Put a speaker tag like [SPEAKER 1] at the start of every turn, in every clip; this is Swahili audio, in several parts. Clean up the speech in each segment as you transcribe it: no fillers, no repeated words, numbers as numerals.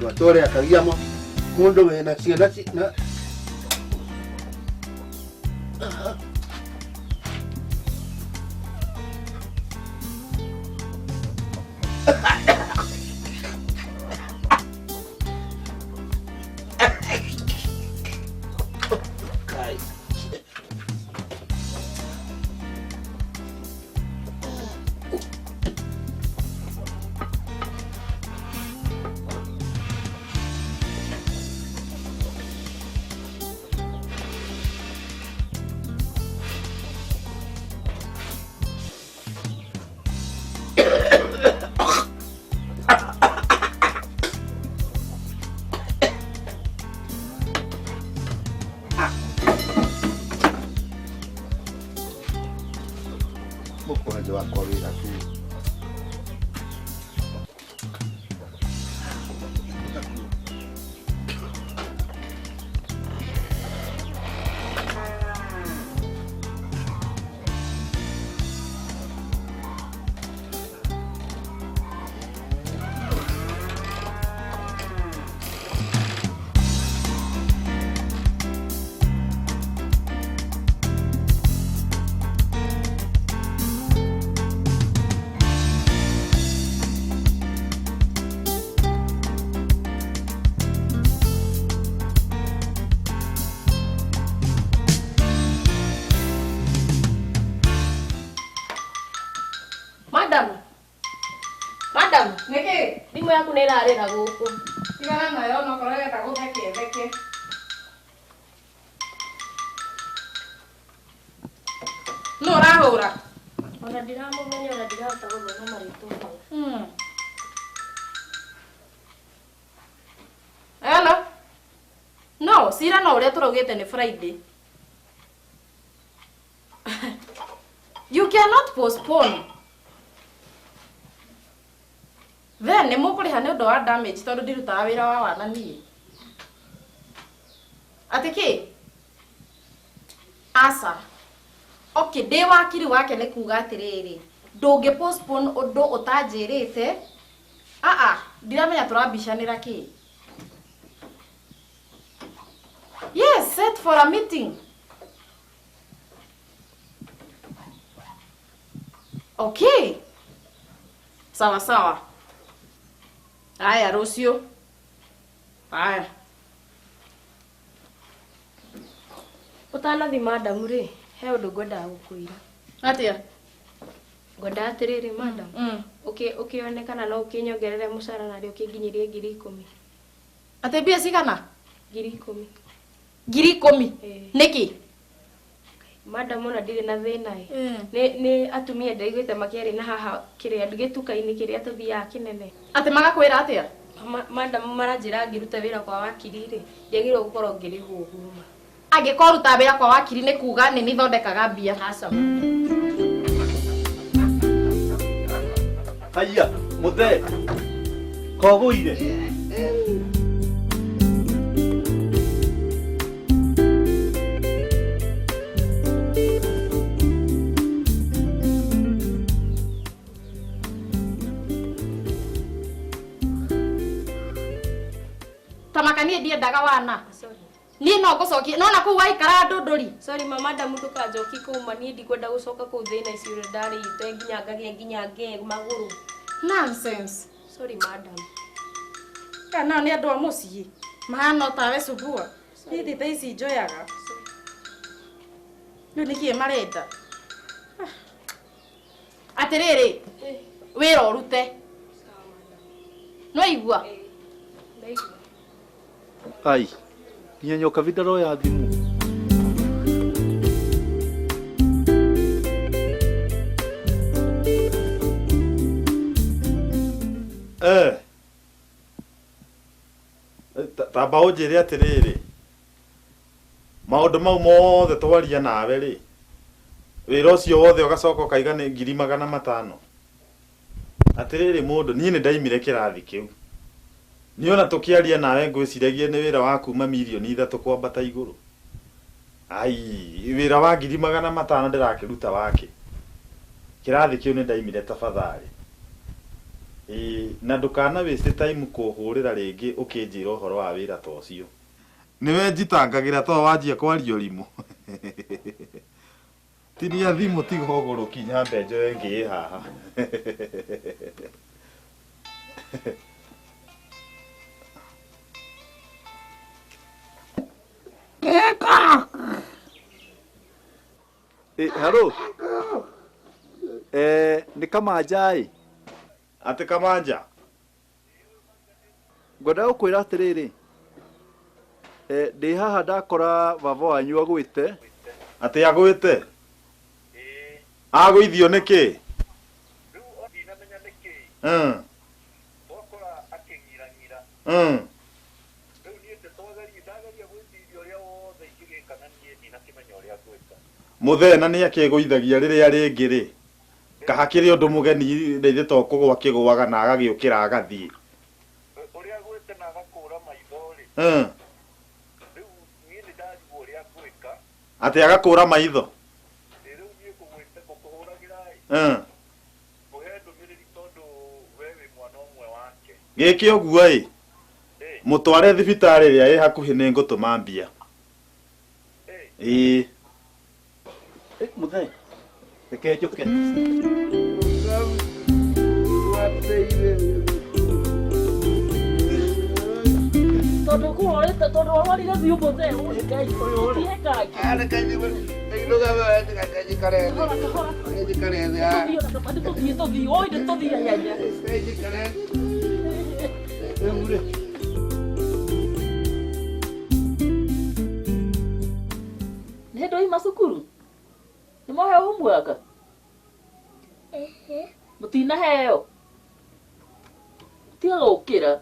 [SPEAKER 1] mundu atore akagia mundu wena ciana na mukwaje wakwa wira tu
[SPEAKER 2] Madam,
[SPEAKER 3] niki
[SPEAKER 2] dimu yaku nä ĩrarä ra gũkũ.
[SPEAKER 3] tigana nayo no korwo geta gutheke theke no rahura
[SPEAKER 2] Ona ndiramũmenya ona ndirahota gũthoma marĩtwa mau.
[SPEAKER 3] Hello. No, sira no ũrĩa tũraugĩte nĩ Friday. You cannot postpone. Then nĩ mũkũrĩha nĩ ũndũ wa damage tondũ ndirutaga wĩra wa wana niĩ. Atĩ kĩ? Asa. Okay, ndĩ wakiri wake nĩ kuuga atĩrĩrĩ. Ndũngĩ postpone ũndũ ũtanjĩrĩte. Ndiramenya tũrambichanĩra kĩ? Yes, set for a meeting. Okay. Sawa sawa. Haya rũciũ. Haya.
[SPEAKER 2] Ũtanathi madam rĩ, he ũndũ ngwendaga gũkwĩra.
[SPEAKER 3] Atĩa?
[SPEAKER 2] Ngwendaga atĩrĩrĩ madam. Ũkĩonekana no ũkĩnyongerere mũcara narĩ ũkĩnginyirie 10,000.
[SPEAKER 3] Atĩ mbia cigana?
[SPEAKER 2] 10,000.
[SPEAKER 3] 10,000. Nĩkĩ?
[SPEAKER 2] Madam ona ndirĩ na thĩna nĩ atumia ndaiguĩte makĩarĩ na haha kĩrĩa gĩtuka-inĩ kĩrĩa tũthiaga kĩnene.
[SPEAKER 3] Atĩ magakwĩra atĩa?
[SPEAKER 2] Madam maranjĩra ngĩruta wĩra kwa wakiri rĩ, ndiagĩrĩirwo gũkorwo ngĩrĩhwo ũguo.
[SPEAKER 3] Angĩkorwo ruta wĩra kwa wakiri nĩ kuuga nĩ nĩthondekaga mbia.
[SPEAKER 2] Aca.
[SPEAKER 4] Haya, mũthee. Kogũire.
[SPEAKER 3] Tamakanie ndiendaga wana.
[SPEAKER 2] Sorry.
[SPEAKER 3] Niĩ no ngũcokia no na kũu waikara ndũndũri.
[SPEAKER 2] Sorry mama damu ndũkanjoki kũma niĩ ndikwenda gũcoka kũu thĩna icio ũrĩa ndarĩte nginya ngĩe magũrũ.
[SPEAKER 3] Nonsense.
[SPEAKER 2] Sorry madam.
[SPEAKER 3] Kana nĩ andũ a mũciĩ. Mahana tawe subua. Hithi tha ici njoyaga. Rĩu nĩkĩ marenda? Atĩrĩrĩ. Wĩra ũrute. No igua.
[SPEAKER 4] Ai, nyoka vidaro ya thimu. Tamba ũnjĩre atĩrĩrĩ. Maũndũ mau mothe twaria nawe rĩ. Wĩra ũcio wothe ũgacoka ũkaiga nĩ 500. Atĩrĩrĩ mũndũ, niĩ nĩ ndaimire kĩrathi kĩu. Niona tukiaria nawe ngwiciragie ni wira wa kuma milioni 3 kwambata iguru. Ai, wira wa 500 ndirakiruta wake. Kirathi kiu ni ndaimire tafadhali. na ndukana waste time kuhurira ringi ukinjira uhoro wa wira ta ucio niwe njitangagira to wanjia kwaria rimu tinia thimu tiga uguru kinya mbenjo wengi haha
[SPEAKER 5] Hello. Ni Kamanja
[SPEAKER 4] ati Kamanja
[SPEAKER 5] ngwenda gukwira atiriri ndi haha ndakora baba wanyu agwite
[SPEAKER 4] ati agwite agwithio niki muthena ni akigwithagia riria ringi ri kahakire undu mugeni ndeithe to kugwa kigwaga na agagiukira agathie uria gwite na agakura maitho ri riu ni ndarigwo uria gwika ati agakura maitho riu ni kugwite kukuhuragira kuhe ndumiriri tondu wewe mwana umwe wake giki uguo mutware thibitari ria i hakuhi ni ngutuma mbia
[SPEAKER 5] muthee reke njuke
[SPEAKER 6] tondu kuhorete tondu warwarire biũ muthee tuthii oi nĩ tũthii ihenya nĩ hĩndĩ oima cukuru nĩ moheo homework mũtinaheo tiga gũkĩra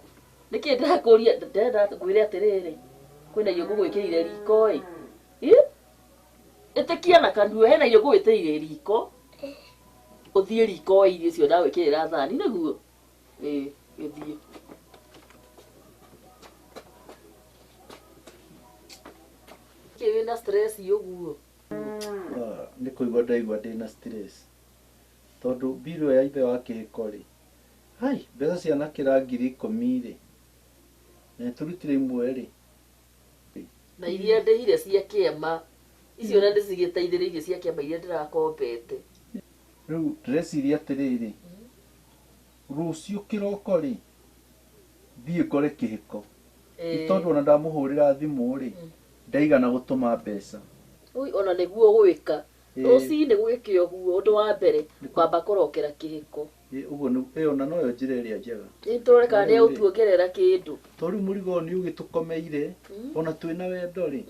[SPEAKER 6] nĩkĩ ndĩrakũria ndĩrenda ngwĩre atĩrĩrĩ kwĩna irio ngũgwĩkĩrire riko ĩtĩkia na kanua hena irio ngũgwĩkĩrire riko ũthiĩ riko irio icio ndagwĩkĩrĩra thani nĩguo gĩthiĩ kĩ wĩna stress ũguo
[SPEAKER 5] nĩ kũigua ndaigua ndĩna stress tondu mbirũ ya ithe wa kĩhiko rĩ hai mbeca ciana kĩra 10,000 rĩ na tũrutire imwe rĩ
[SPEAKER 6] na iria ndĩhire cia kĩama icio na ndĩcigĩteithĩrĩirie cia kĩama iria ndĩrakombete
[SPEAKER 5] rĩu ndĩreciria atĩrĩrĩ rũciũ kĩroko rĩ thiĩ ngore kĩhiko tondũ ona ndamũhũrĩra thimũ rĩ ndaigana gũtũma mbeca
[SPEAKER 6] ui ona nĩguo gwĩka rũcinĩ gwĩke ũguo ũndũ wa mbere kwamba kũrokera kĩhiko
[SPEAKER 5] ũguo ona noyo njĩra ĩrĩa njega
[SPEAKER 6] nĩtũreka nĩ ũtuongerera kĩndũ
[SPEAKER 5] to rĩu mũrigo nĩ ũgĩtũkomeire ona twĩna wendo rĩ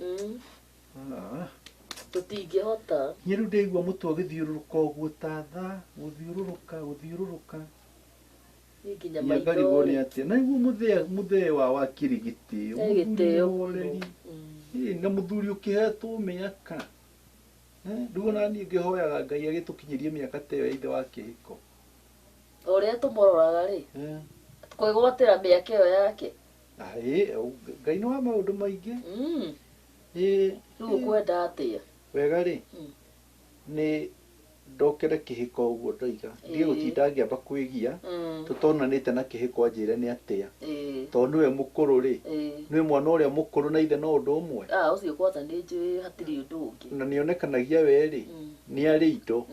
[SPEAKER 6] tũtingĩhota
[SPEAKER 5] niĩ rĩu ndĩigua mũtwe ũgĩthiũrũrũka ũguo ta tha gũthiũrũrũka
[SPEAKER 6] nginya
[SPEAKER 5] ngarigwo nĩ atĩa na nĩguo mũthee wa Kĩrigiti mũthuri na mũthuri ũkĩhetwo mĩaka rĩu ona niĩ ngĩhoyaga Ngai agĩtũkinyĩrie mĩaka ta ĩyo ya ithe wa kĩhiko
[SPEAKER 6] o ũrĩa tũmũroraga rĩ kwĩgwatĩra mĩaka ĩyo yake
[SPEAKER 5] Ngai nĩ wa maũndũ maingĩ
[SPEAKER 6] rĩu ũkwenda atĩa
[SPEAKER 5] wega rĩ nĩ ndokere kĩhiko ũguo ndoiga ndige gũtinda ngĩamba kwĩgia tũtonanĩte na kĩhiko anjĩre nĩ atĩa tondũ nĩwe mũkũrũ rĩ nĩwe mwana ũrĩa mũkũrũ na ithe no ũndũ ũmwe
[SPEAKER 6] ũcio kwata nĩ njũĩ hatirĩ ũndũ ũngĩ
[SPEAKER 5] na nĩonekanagia we rĩ nĩ arĩ indo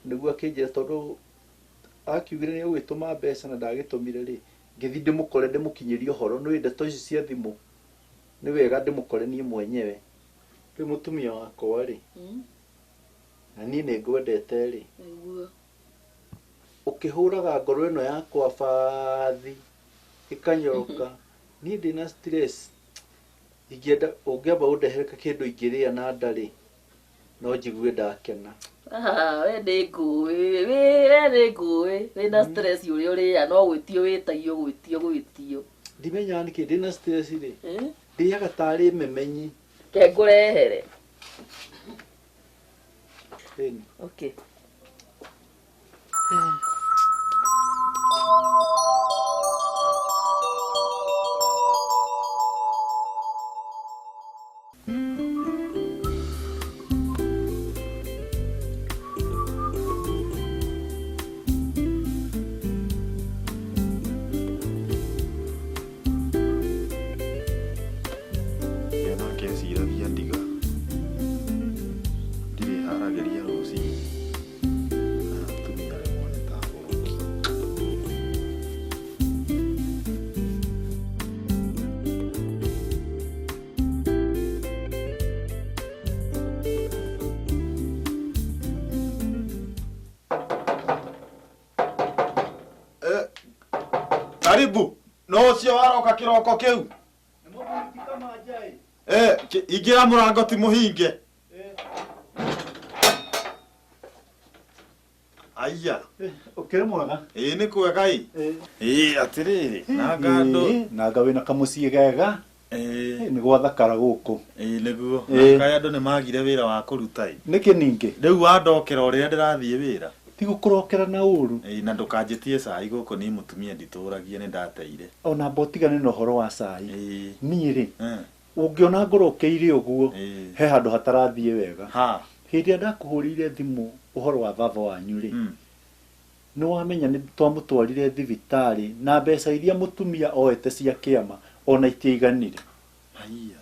[SPEAKER 5] nĩguo akĩnjĩra tondũ akiugire nĩ ũgĩtũma mbeca na ndagĩtũmire rĩ ngĩthiĩ ndĩmũkore ndĩmũkinyĩrie ũhoro nĩ ndeto ici cia thimũ nĩ wega ndĩmũkore niĩ mwenyewe rĩu mũtumia wakwa rĩ na niĩ nĩ ngwendete rĩ ũkĩhũraga ngoro ĩno yakwa bathi ĩkanyoroka niĩ ndĩna stress ingĩenda ũngĩamba ũndehere kĩndũ ingĩrĩa na nda rĩ no njigue ndakena
[SPEAKER 6] we nĩ ngũĩ wĩna stress ũrĩa ũrĩa no gwĩtio gwĩtio
[SPEAKER 5] ndimenyaga nĩkĩ ndĩna stress rĩ ndĩaga tarĩ memenyi
[SPEAKER 6] ke ngũrehere okay
[SPEAKER 4] ndĩciragia ndiga ndirĩharagĩria rũcinĩ na atumia rĩmwe nĩ ta ngũrũki. Karibu no cio waroka kĩroko kĩu. Ingĩra mũrango ti mũhinge. Aya.
[SPEAKER 5] Ukĩrĩ mwega?
[SPEAKER 4] Nĩ kwega ĩ. Atĩrĩrĩ na ngandũ.
[SPEAKER 5] Na nga wĩna kamũciĩ gega. Nĩ gwathakara gũkũ.
[SPEAKER 4] Nĩguo. Kaĩ andũ nĩ magire wĩra wa kũruta ĩ.
[SPEAKER 5] Nĩkĩ ningĩ?
[SPEAKER 4] Rĩu wandokera ũrĩa ndĩrathiĩ wĩra.
[SPEAKER 5] Ti gũkũrokera na ũru.
[SPEAKER 4] Na ndũkanjĩtie cai gũkũ nĩ mũtumia nditũragia nĩ ndateire.
[SPEAKER 5] Ona botigane na ũhoro wa cai. Niĩ rĩ. Ũngĩona ngorokeire ũguo he handũ hatarathiĩ wega. Hĩndĩ ĩrĩa ndakũhũrĩire thimũ ũhoro wa baba wanyu rĩ, nĩ wamenya nĩ twamũtwarire thibitarĩ na mbeca iria mũtumia oete cia kĩama ona itiaiganire.
[SPEAKER 4] Haiya,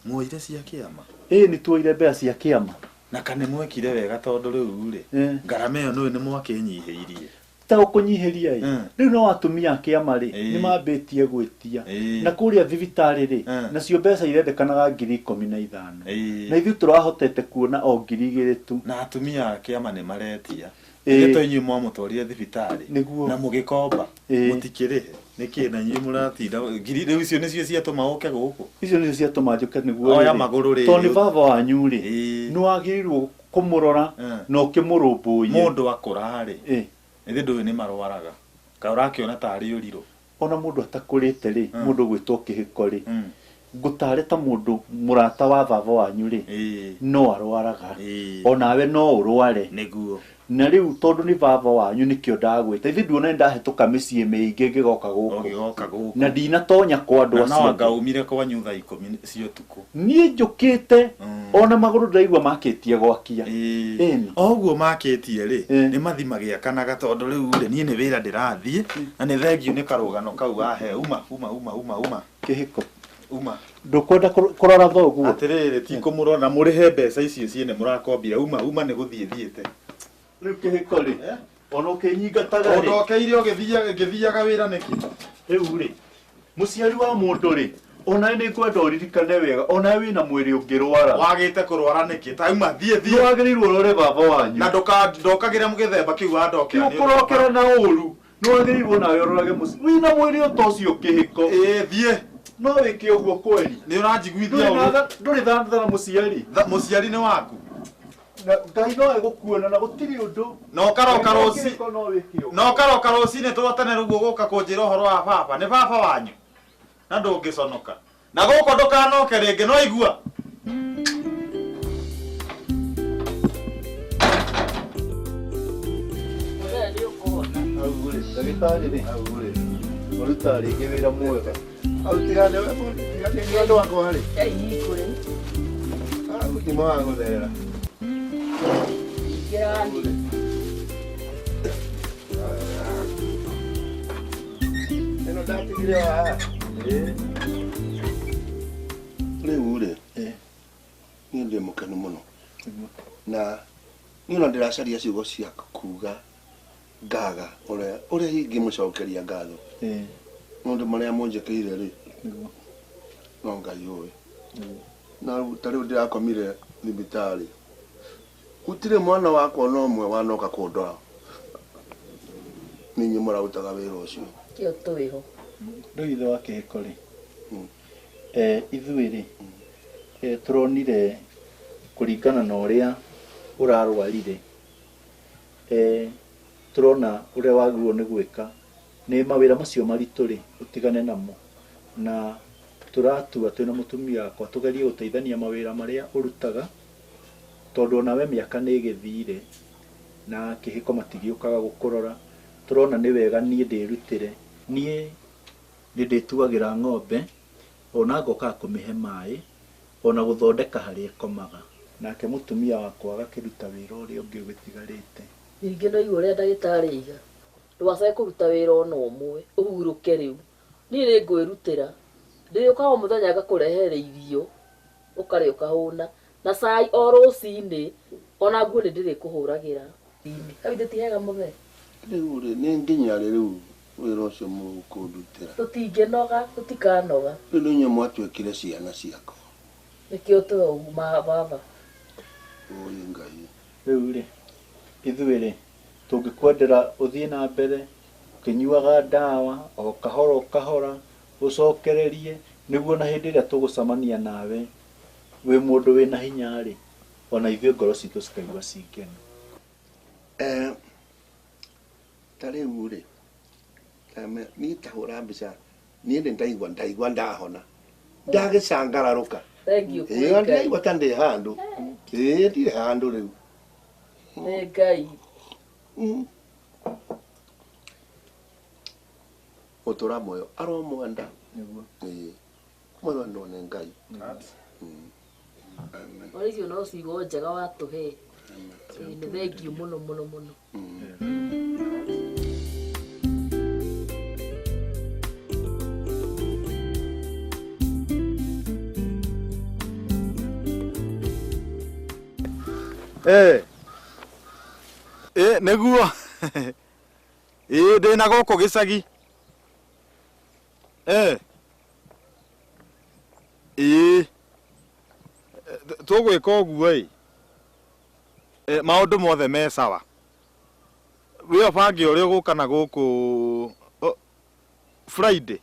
[SPEAKER 4] muoire cia kĩama?
[SPEAKER 5] Nĩ tuoire mbeca cia kĩama.
[SPEAKER 4] Na kana mwekire wega tondũ rĩu rĩ ngarama ĩyo nĩ mwakĩnyihĩirie.
[SPEAKER 5] Ta ũkũnyihĩria rĩu no atumia a kĩama rĩ nĩ mambĩtie gwĩtia na kũrĩa thibitarĩ rĩ nacio mbeca irendekanaga 15,000 na ithuĩ tũrahotete kuona o 2,000 tu.
[SPEAKER 4] Na atumia a kĩama nĩ maretia Ito inyuĩ mwamũtwarire thibitarĩ na mũgĩkomba mũtikĩrĩhe nĩkĩ na inyuĩ mũratinda ngiri rĩu icio nĩcio ciatũma ũke gũkũ.
[SPEAKER 5] Icio nĩcio ciatũma njũke nĩguo
[SPEAKER 4] oya magũrũ rĩ
[SPEAKER 5] tondũ baba wanyu rĩ nĩ wagĩrĩirwo kũmũrora na ũkĩmũrũmbũiye
[SPEAKER 4] mũndũ akũra rĩ ithĩ ndũĩ nĩ marwaraga ka ũrakĩona tarĩ ũrirũ
[SPEAKER 5] ona mũndũ atakũrĩte rĩ mũndũ gwĩtwo kĩhĩko rĩ ngũtarĩ ta mũndũ mũrata wa baba wanyu rĩ no arwaraga onawe no ũrware
[SPEAKER 4] nĩguo
[SPEAKER 5] na rĩu tondũ nĩ baba wanyu nĩkĩo ndagwĩta ithuĩ nduona nĩndahĩtũka mĩciĩ mĩingĩ ngĩgoka gũkũ na ndinatonya kwa andũ acio
[SPEAKER 4] na ngaumire kwanyu thaa 10 cia ũtukũ
[SPEAKER 5] niĩ njũkĩte ona magũrũ ndaigua makĩtie gwakia
[SPEAKER 4] oguo makĩtie rĩ nĩ mathima gĩakanaga tondũ rĩu rĩ niĩ nĩ wĩra ndĩrathiĩ na nĩ thengio nĩ karũgano kau ahe uma
[SPEAKER 5] kĩhĩko
[SPEAKER 4] uma
[SPEAKER 5] ndũkwenda kũrora thoguo
[SPEAKER 4] atĩrĩrĩ ti kũmũrora na mũrĩhe mbeca icio ciene mũrakombire uma nĩ gũthiĩ thiĩte
[SPEAKER 5] rĩu kĩhĩko rĩ ona ũkĩnyingataga rĩ
[SPEAKER 4] ũndokeire ũgĩthiaga wĩra nĩkĩ
[SPEAKER 5] rĩu rĩ mũciari wa mũndũ rĩ ona nĩ ngwenda ũririkane wega ona wĩna mwĩrĩ ũngĩrwara
[SPEAKER 4] wagĩte kũrwara nĩkĩ ta uma thiĩ
[SPEAKER 5] nĩ wagĩrĩirwo ũrore baba wanyu
[SPEAKER 4] na ndokagĩre mũgĩthemba kĩu wandokera
[SPEAKER 5] nĩ ũkũrokera na ũru nĩ wagĩrĩirwo nawe ũrorage mũciĩ wĩna mwĩrĩ o ta ũcio kĩhĩko
[SPEAKER 4] thiĩ
[SPEAKER 5] no wĩke ũguo kweri
[SPEAKER 4] nĩ ũranjiguithia ũru
[SPEAKER 5] ndũrĩ thana mũciari
[SPEAKER 4] nĩ waku
[SPEAKER 5] Ngai no egũkuona na gũtirĩ ũndũ
[SPEAKER 4] no karoka rũcinĩ tũrotene rĩu gũka kũnjĩra ũhoro wa baba nĩ baba wanyu na ndũngĩconoka na gũkũ ndũkanoke rĩngĩ no igua
[SPEAKER 5] ndagĩtarĩ rĩ ũruta rĩngĩ wĩra mwega
[SPEAKER 1] tigane andũ wakwa rĩ ũgima wa gũtherera ĩno ndatigire haha rĩu rĩ niĩ ndĩ mũkenu mũno na niĩ ona ndĩracaria ciugo cia kuga ngaga ũrĩa ingĩmũcokeria ngatho maũndũ marĩa mũnjĩkĩire rĩ no Ngai ũĩ na ta rĩu ndĩrakomire thibitarĩ gũtirĩ mwana wakwa no ũmwe wanoka kũndora nĩ inyuĩ mũrarutaga wĩra ũcio
[SPEAKER 6] kĩo tũĩho
[SPEAKER 5] rĩu ithe wa kĩhĩko rĩ ithuĩ rĩ tũronire kũringana na ũrĩa ũrarwarire tũrona ũrĩa wagĩrĩirwo nĩ gwĩka nĩ mawĩra macio maritũ rĩ ũtigane namo na tũratua twĩna mũtumia wakwa tũgerie gũteithania mawĩra marĩa ũrutaga tondũ nawe mĩaka nĩ ĩgĩthire na kĩhĩko matigĩũkaga gũkũrora tũrona nĩ wega niĩ ndĩrutĩre niĩ nĩ ndĩtuagĩra ng'ombe ona ngoka kũmĩhe maĩ ona gũthondeka harĩa ĩkomaga nake mũtumia wakwa agakĩruta wĩra ũrĩa ũngĩ ũgĩtigarĩte
[SPEAKER 6] ningĩ no igua ũrĩa ndagĩtarĩ iga ndũgacoke kũruta wĩra ona ũmwe ũhurũke rĩu niĩ nĩ ngwĩrutĩra ndĩrĩũkaga o mũthenya ngakũrehere irio ukare ukahuna na cai o rucini ona nguo nĩ ndĩrĩkũhũragĩra kabi tũtihega mũthee
[SPEAKER 1] rĩu rĩ nĩ nginya rĩu wĩra ũcio mũkũndutĩra
[SPEAKER 6] tũtingĩnoga tũtikanoga
[SPEAKER 1] rĩu nĩ inyuĩ mwatuĩkire ciana ciakwa
[SPEAKER 6] nĩkĩo tũma baba
[SPEAKER 1] oi Ngai
[SPEAKER 5] rĩu rĩ ithuĩ rĩ tũngĩkwendera ũthiĩ na mbere ũkĩnyuaga ndawa o kahora ũcokererie nĩguo na hĩndĩ ĩrĩa tũgũcemania nawe wĩ mũndũ wĩna hinya rĩ ona ithuĩ ngoro citũ cikaigua cingenu
[SPEAKER 1] ta rĩu rĩ niĩ tahũra mbica niĩ nĩ ndaigua ndahona ndagĩcangararũka ĩyo ndĩraigua ta ndĩ handũ ndirĩ handũ rĩu
[SPEAKER 6] nĩ Ngai
[SPEAKER 1] ũtũra muoyo aromwenda muoyo no nĩ Ngai
[SPEAKER 6] ona icio no ciugo njega watũhe nĩ thengiũ mũno mũno mũno
[SPEAKER 4] nĩguo ndĩna gũkũ gĩcagi tũgwĩka ũguo maũndũ mothe me sawa wĩ ũbange ũrĩa ũgũka na gũkũ Friday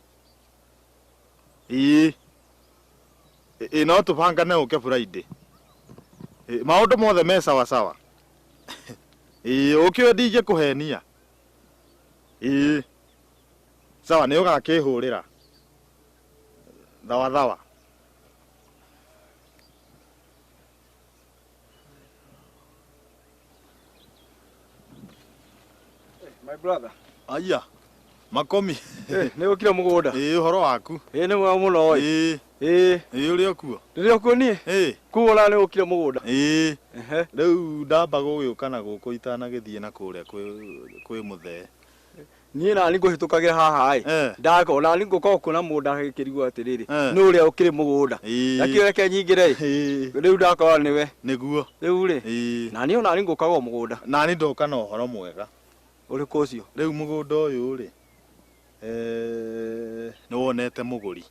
[SPEAKER 4] no tũbangane ũke Friday maũndũ mothe me sawa sawa ũkĩwe ndingĩ kũhenia sawa nĩ ũgakĩhũrĩra thawa
[SPEAKER 7] my brother
[SPEAKER 4] aya makomi
[SPEAKER 7] nĩ ũkire mũgũnda
[SPEAKER 4] ũhoro waku
[SPEAKER 7] nĩ mwega mũno
[SPEAKER 4] ũrĩ okuo
[SPEAKER 7] ndĩrĩ okuo niĩ kuona nĩ ũkire mũgũnda
[SPEAKER 4] rĩu ndamba gũgĩũka na gũkũ itanagĩthiĩ na kũrĩa kwĩ mũthee
[SPEAKER 7] niĩ nani ngũhĩtũkagĩra haha ndakona nĩ ngũkorwo kuona mũgũnda gĩkĩrigwo atĩrĩrĩ nĩ ũrĩa ũkĩrĩ mũgũnda nakĩreke nyingĩre rĩu ndakora nĩwe
[SPEAKER 4] nĩguo
[SPEAKER 7] rĩu rĩ nani ona nĩ ngũkaga mũgũnda
[SPEAKER 4] nani ndoka na ũhoro mwega
[SPEAKER 7] ũrĩkũ ũcio
[SPEAKER 4] rĩu mũgũnda ũyũ rĩ nĩ wonete mũgũri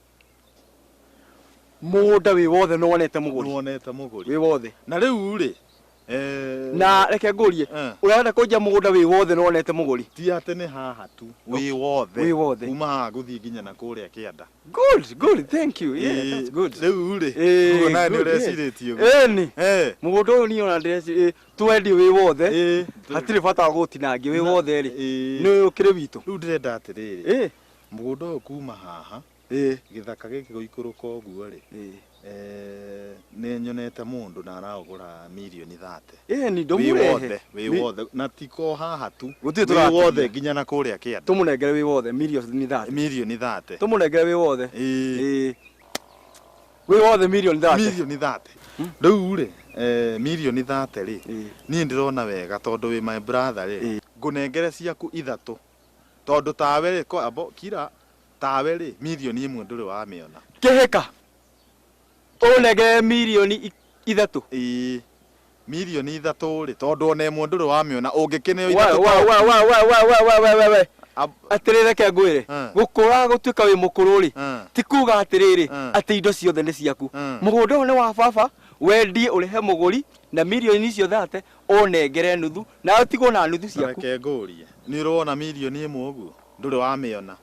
[SPEAKER 7] mũgũnda wĩ wothe nĩ wonete mũgũri wĩ wothe
[SPEAKER 4] na rĩu rĩ
[SPEAKER 7] na reke ngũrie ũrenda kũnja mũgũnda wĩ wothe nĩ wonete mũgũri
[SPEAKER 4] ti atĩ nĩ haha tu wĩ wothe kuma haha gũthiĩ nginya na kũrĩa kĩanda
[SPEAKER 7] good thank you that's good
[SPEAKER 4] rĩu rĩ kuona nĩ ũrecirĩtie
[SPEAKER 7] ĩni mũgũnda ũyũ niĩ ona ndĩreciria twendio wĩ wothe hatirĩ bata wa gũtinangia wĩ wothe rĩ nĩ ũkĩrĩ witũ
[SPEAKER 4] rĩu ndĩrenda atĩrĩrĩ mũgũnda ũyũ kuma haha gĩthaka gĩkĩ gũikũrũka ũguo rĩ nĩ nyonete mũndũ na araũgũra mirioni 30
[SPEAKER 7] ni ndũmũrehe
[SPEAKER 4] wĩ wothe na tiko haha tu wĩ wothe nginya na kũrĩa kĩanda
[SPEAKER 7] tũmũnengere wĩ wothe mirioni 30 tũmũnengere wĩ wothe wĩ wothe mirioni
[SPEAKER 4] 30 rĩu rĩ mirioni 30 rĩ niĩ ndĩrona wega tondũ wĩ my brother rĩ ngũnengere ciaku 3 tondũ tawe rĩ kira tawe rĩ mirioni 1 ndũrĩ wamĩona
[SPEAKER 7] kĩhĩka ũnengere mirioni 3
[SPEAKER 4] mirioni 3 rĩ tondũ ona ĩmwe ndũrĩ wamĩona ũngĩkĩneo
[SPEAKER 7] atĩrĩ reke ngwĩre gũkũra gũtuĩka wĩ mũkũrũ rĩ ti kuga atĩrĩrĩ atĩ indo ciothe nĩ ciaku mũgũnda ũyũ nĩ wa baba wendie ũrĩhe mũgũri na mirioni icio 30 ũnengere nuthu na ũtigwo na nuthu ciaku
[SPEAKER 4] reke ngũrie nĩ ũrona mirioni 1 ũguo ndũrĩ wamĩona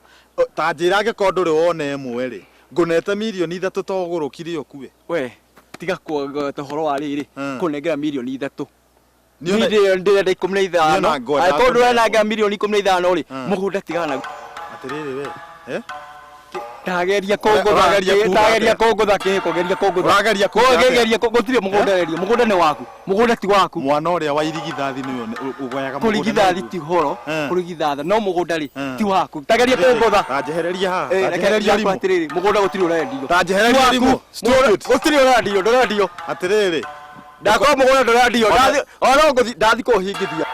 [SPEAKER 4] ta njĩra angĩkorwo ndũrĩ wona ĩmwe rĩ ngũnete mirioni 3 togũrũkire ũkue
[SPEAKER 7] we tiga kuoga ũhoro wa rĩrĩ kũnengera mirioni 3 ndĩrenda 15 angĩkorwo ndũrenanga mirioni 15 rĩ mũgũnda tigana naguo
[SPEAKER 4] atĩrĩrĩ we
[SPEAKER 7] ndageria kũngũtha kĩhĩko geria kũngũtha gũtirĩ mũgũnda rerio mũgũnda nĩ waku mũgũnda ti waku
[SPEAKER 4] mwana ũrĩa wa irigithathi nĩwe ũgoyaga mũgũnda
[SPEAKER 7] kũrigithathi ti horo kũrigithatha no mũgũnda rĩ ti waku ndageria kũngũtha
[SPEAKER 4] tanjehereria haha
[SPEAKER 7] rekereria atĩrĩrĩ mũgũnda gũtirĩ ũrendio
[SPEAKER 4] tanjehereria rimũ
[SPEAKER 7] gũtirĩ ũrendio
[SPEAKER 4] atĩrĩrĩ
[SPEAKER 7] ndakorwo mũgũnda ndũrendio ona ndathi kũhingithia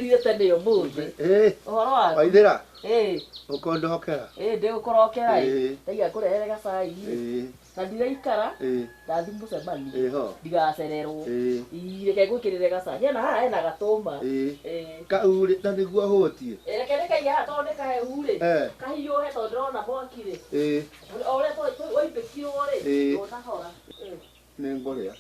[SPEAKER 6] Ndokirire tene umuthi. Uhoro waku?
[SPEAKER 1] Waithira.
[SPEAKER 6] Ukondohokera. Ndigukorokera. Taiga kurehere gacai. Na ndiraikara. Ndathi mucemani. Ndigacererwo. Reke ngwikirire gacai. Hena haha hena gatuma.
[SPEAKER 1] Kaure na niguo hutie.
[SPEAKER 6] Reke ndikaiga haha tondu nikahehu ri. Kahiuhe tondu ndĩrona mwaki ri. Oria waibĩkirwo ri. Ndũnahora.
[SPEAKER 1] Nĩ ngũrĩa.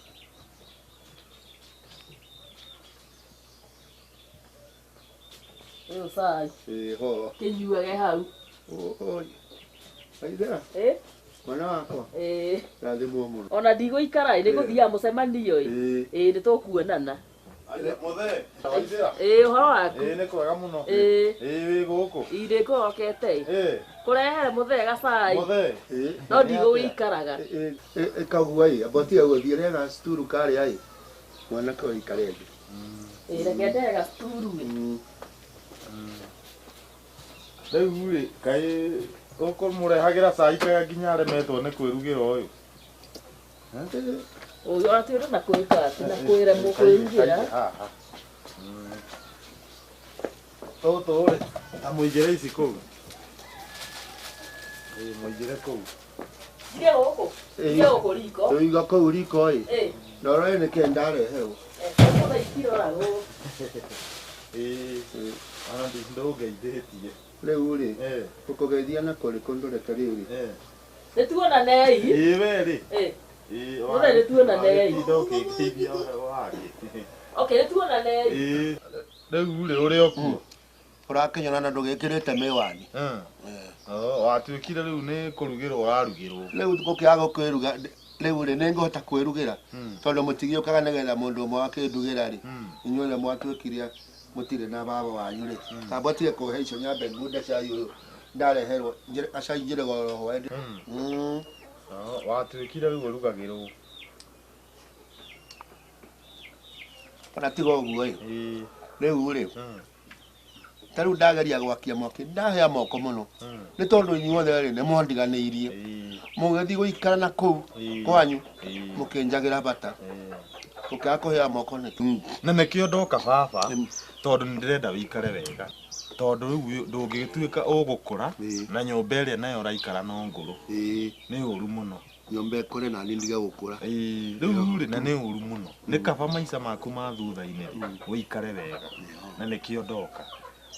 [SPEAKER 6] Ũyũ cai.
[SPEAKER 1] Ho.
[SPEAKER 6] Kĩnyuage hau.
[SPEAKER 1] Waithira. Mwana wakwa. Rathimwo mũno.
[SPEAKER 6] Ona ndigũikara nĩ gũthiaga mũcemanio ĩ. Nĩ tũkuonana.
[SPEAKER 4] Muthe. Waithira.
[SPEAKER 6] Ũhoro waku?
[SPEAKER 4] Nĩ kwega mũno. Wĩ gũkũ.
[SPEAKER 6] Ndĩ ngũrokete. Kũrehere mũthee gacai.
[SPEAKER 4] Mũthee.
[SPEAKER 6] No ndigũikaraga.
[SPEAKER 1] Ĩkagua abotia gũthiĩ rega sturu karĩa mwanake ũikare thĩ.
[SPEAKER 6] Reke ndehe gacituru.
[SPEAKER 4] Rĩu rĩ kaĩ ũkũmũrehagĩra cai kega nginya aremetwo nĩ kwĩrugĩra ũyũ.
[SPEAKER 6] Ũyũ ona twĩrwo na kwĩka na kwĩremwo kwĩrugĩra.
[SPEAKER 4] Tũtũ rĩ amũigĩre ici kũu. Mũigĩre kũu.
[SPEAKER 6] Ire gũkũ. Ire gũkũ riko.
[SPEAKER 1] Tũiga kũu riko Ndoro nĩkĩ ndareherwo.
[SPEAKER 6] Mũthee ikiroragwo.
[SPEAKER 4] Ona ndũngeithĩtie.
[SPEAKER 1] Rĩu rĩ ũkũgeithia na kũrĩkũ ndũreke rĩu rĩ.
[SPEAKER 6] Nĩtuonanei.
[SPEAKER 4] We rĩ.
[SPEAKER 6] Mũthee nĩtuonanei.
[SPEAKER 4] Ndũngĩngeithia wagĩ.
[SPEAKER 6] Okay, nĩtuonanei.
[SPEAKER 4] Rĩu rĩ ũrĩ o kuo.
[SPEAKER 1] Ũrakenyana na ndũgĩkĩrĩte mĩwani.
[SPEAKER 4] Watuĩkire rĩu nĩ kũrugĩrwo ũrarugĩrwo.
[SPEAKER 1] Rĩu gũkĩaga kwĩruga rĩu rĩ nĩngũhota kwĩrugĩra tondũ mũtigĩũkaga nĩgetha mũndũ ũmwe akĩndugĩra rĩ inyuothe mwatuĩkire mũtirĩ na baba wanyu rĩ kamba tige kũhe icio nyambe ngunde cai ũyũ ndareherwo acai njĩre goro hwende.
[SPEAKER 4] Watuĩkire rĩu ũrugagĩrwo.
[SPEAKER 1] Ona tiga ũguo rĩu rĩ tarĩu ndageria gwakia mwaki ndahĩa moko mũno nĩ tondũ inyuothe rĩ nĩ mwandiganĩirie mũgĩthiĩ gũikara na kũu kwanyu mũkĩnjagĩra bata ũkĩaga kũhĩa moko nĩ.
[SPEAKER 4] Na nĩkĩo ndoka baba tondũ nĩndĩrenda wĩikare wega tondũ rĩu ndũngĩtuĩka ũgũkũra na nyũmba ĩrĩa nayo ũraikara no ngũrũ. Nĩ ũru mũno.
[SPEAKER 1] Nyũmba ĩkũre na niĩ ndige gũkũra.
[SPEAKER 4] Rĩu rĩ na nĩ ũru mũno. Nĩ kaba maica maku ma thutha-inĩ wĩikare wega na nĩkĩo ndoka.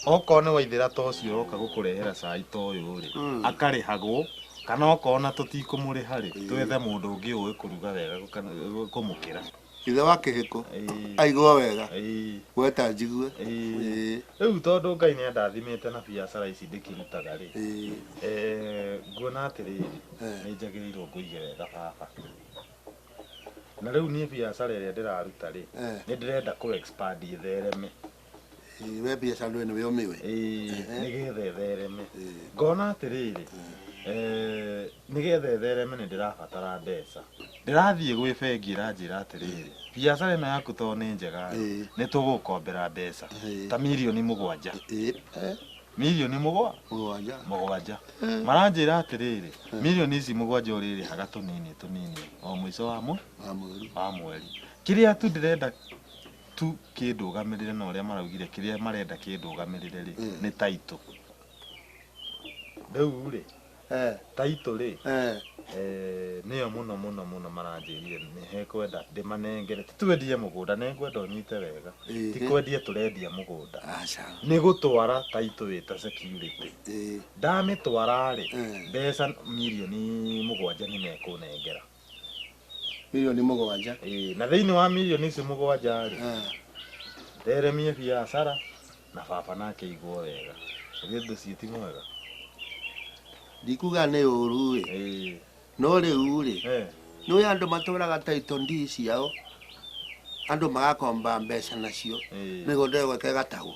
[SPEAKER 4] Okorwo nĩ Waithĩra ta ũcio ũroka gũkũrehera cai ta ũyũ rĩ akarĩhagwo kana okorwo na tũtikũmũrĩha rĩ twethe mũndũ ũngĩ ũĩ kũruga wega kũmũkĩra.
[SPEAKER 1] Ithe wa kĩhĩko aigua wega gweta njigue.
[SPEAKER 4] Rĩu tondũ Ngai nĩandathimĩte na biacara ici ndĩkĩrutaga rĩ nguona atĩrĩrĩ nĩnjagĩrĩirwo ngũige wega baba. Na rĩu niĩ biacara ĩrĩa ndĩraruta rĩ nĩndĩrenda kũ expand ĩthereme.
[SPEAKER 1] We biacara ĩno we ũmĩũĩ.
[SPEAKER 4] Nĩgetha ĩthereme. Ngona atĩrĩrĩ nĩgetha ĩthereme nĩndĩrabatara mbeca. Ndĩrathiĩ gwĩ bengi ĩranjĩra atĩrĩrĩ biacara ĩno yaku tondũ nĩ njega nĩ tũgũkombera mbeca ta mirioni 7. Mirioni 7 maranjĩra atĩrĩrĩ mirioni ici 7 ũrĩrĩhaga tũnini o mũico wa mweri. Kĩrĩa tu ndĩrenda tu kĩndũgamĩrĩre na ũrĩa maraugire kĩrĩa marenda kĩndũgamĩrĩre rĩ nĩ taitũ. Rĩu rĩ taitũ rĩ nĩyo mũno maranjĩrire nĩ hekwenda ndĩmanengere titwendie mũgũnda nĩngwenda ũnyite wega tikwendia tũrendia mũgũnda nĩ gũtwara taitũ wĩta security. Ndamĩtwara rĩ mbeca mirioni 7 nĩmekũnengera.
[SPEAKER 1] Mirioni 7.
[SPEAKER 4] Na thĩinĩ wa mirioni ici 7 rĩ theremie biacara na baba nake igwo wega. Gĩthĩ ciĩti mwega.
[SPEAKER 1] Ndikuga nĩ ũru no rĩu rĩ nĩũĩ andũ matũraga taitũ ndi ciao andũ magakomba mbeca nacio mĩgũnda ĩyo ĩgatahwo.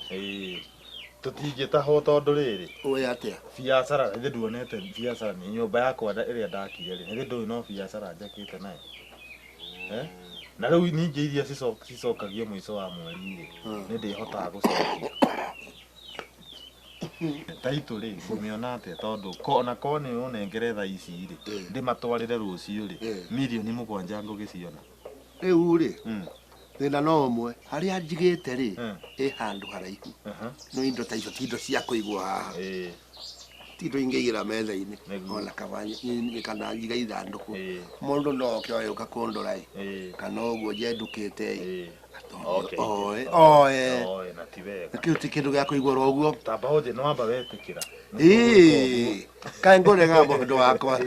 [SPEAKER 4] Tũtingĩtahwo tondũ rĩrĩ
[SPEAKER 1] ũĩ atĩa
[SPEAKER 4] biacara ĩthĩ nduonete biacara nĩ nyũmba yakwa ĩrĩa ndakire rĩ ĩthĩ ndũĩ no biacara njakĩte nayo. Na rĩu ningĩ iria cicokagio mũico wa mweri rĩ nĩndĩhotaga gũcokia. Taitũ rĩ ngũmĩona atĩa tondũ ona korwo nĩ ũnengere thaa ici rĩ ndĩmatwarĩre rũciũ rĩ mirioni 7 ngũgĩciona.
[SPEAKER 1] Rĩu rĩ thina no umwe haria njigite ri handu haraihu no indo ta icio tindo cia kuigwa haha tindo ingeigira metha-ini ona kabanye kana njiga ithanduku mundu no oke uka kundora kana uguo njendukite oe
[SPEAKER 4] na ti wega
[SPEAKER 1] kiu ti kindu gia kuigwa uguo
[SPEAKER 4] tamba hoje no amba wetikira
[SPEAKER 1] kae ngorega mundu wakwa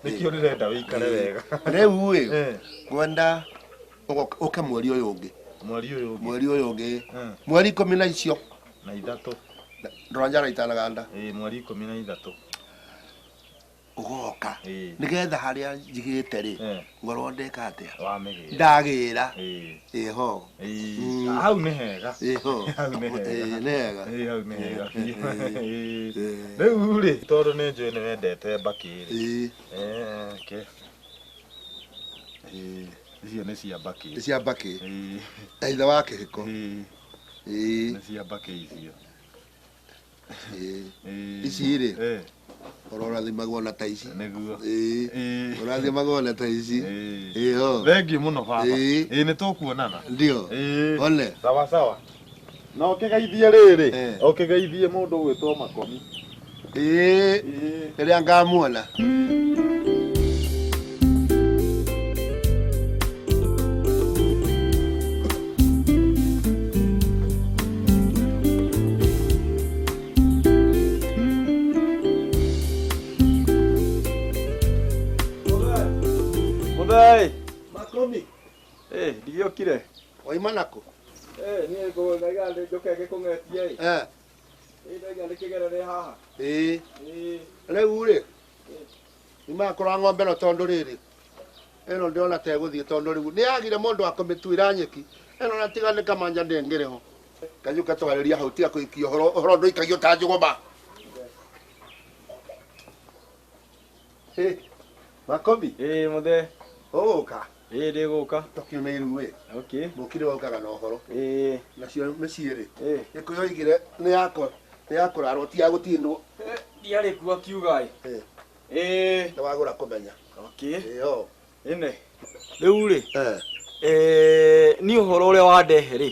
[SPEAKER 4] nikio ndirenda wikare wega
[SPEAKER 1] riu ngwenda uke mweri uyu ungi mweri 10 na icio
[SPEAKER 4] na ithatu
[SPEAKER 1] ndoranja na itanaganda
[SPEAKER 4] mweri 13
[SPEAKER 1] ugoka nigetha haria njigite ri ngorwo ndeka atia
[SPEAKER 4] wamigira
[SPEAKER 1] ndagira ho
[SPEAKER 4] hau ni hega
[SPEAKER 1] ho
[SPEAKER 4] hau ni hega hau ni hega riu ri tondu ni njui ni wendete mbaki ri icio ni cia mbaki
[SPEAKER 1] eitha wa kihiko
[SPEAKER 4] ni cia mbaki icio
[SPEAKER 1] ici ri urathimagwo na ta ici
[SPEAKER 4] niguo
[SPEAKER 1] urathimagwo na ta ici ho
[SPEAKER 4] thengiũ mũno baba nĩ tũkuonana
[SPEAKER 1] ndio ole
[SPEAKER 4] sawa sawa na ũkĩgeithie rĩrĩ ũkĩgeithie mũndũ gwĩtwo Makomi
[SPEAKER 1] rĩrĩa ngamuona
[SPEAKER 7] Muthai
[SPEAKER 1] Makomi
[SPEAKER 7] ndigiokire
[SPEAKER 1] oima nako
[SPEAKER 7] niĩ ngũgaiga njoke ngĩkũng'etie ndaiga ndĩkĩgerere haha
[SPEAKER 1] rĩu rĩ nimakora ng'ombe no tondu rĩrĩ ĩno ndĩrona ta ĩgũthiĩ tondu rĩu nĩ yagire mũndũ wa kũmĩtuĩra nyeki ĩno na tiga nĩ kamanja ndĩngĩrĩ ho kanyuka twarĩria hau tiga kũikia ũhoro ndũikagio ta njũgũma Makomi
[SPEAKER 7] muthe
[SPEAKER 1] ũgũka
[SPEAKER 7] ndĩgũka
[SPEAKER 1] tũkiume iru
[SPEAKER 7] okay
[SPEAKER 1] mũkire waukaga na ũhoro nacio mĩciĩ rĩ gĩkũyũ oigire nĩ yakũrarwo ti ya gũtindwo
[SPEAKER 7] ndiarĩ kuo akiuga
[SPEAKER 1] nĩ wagũra kũmenya
[SPEAKER 7] ĩne rĩu rĩ nĩ ũhoro ũrĩa wandehe rĩ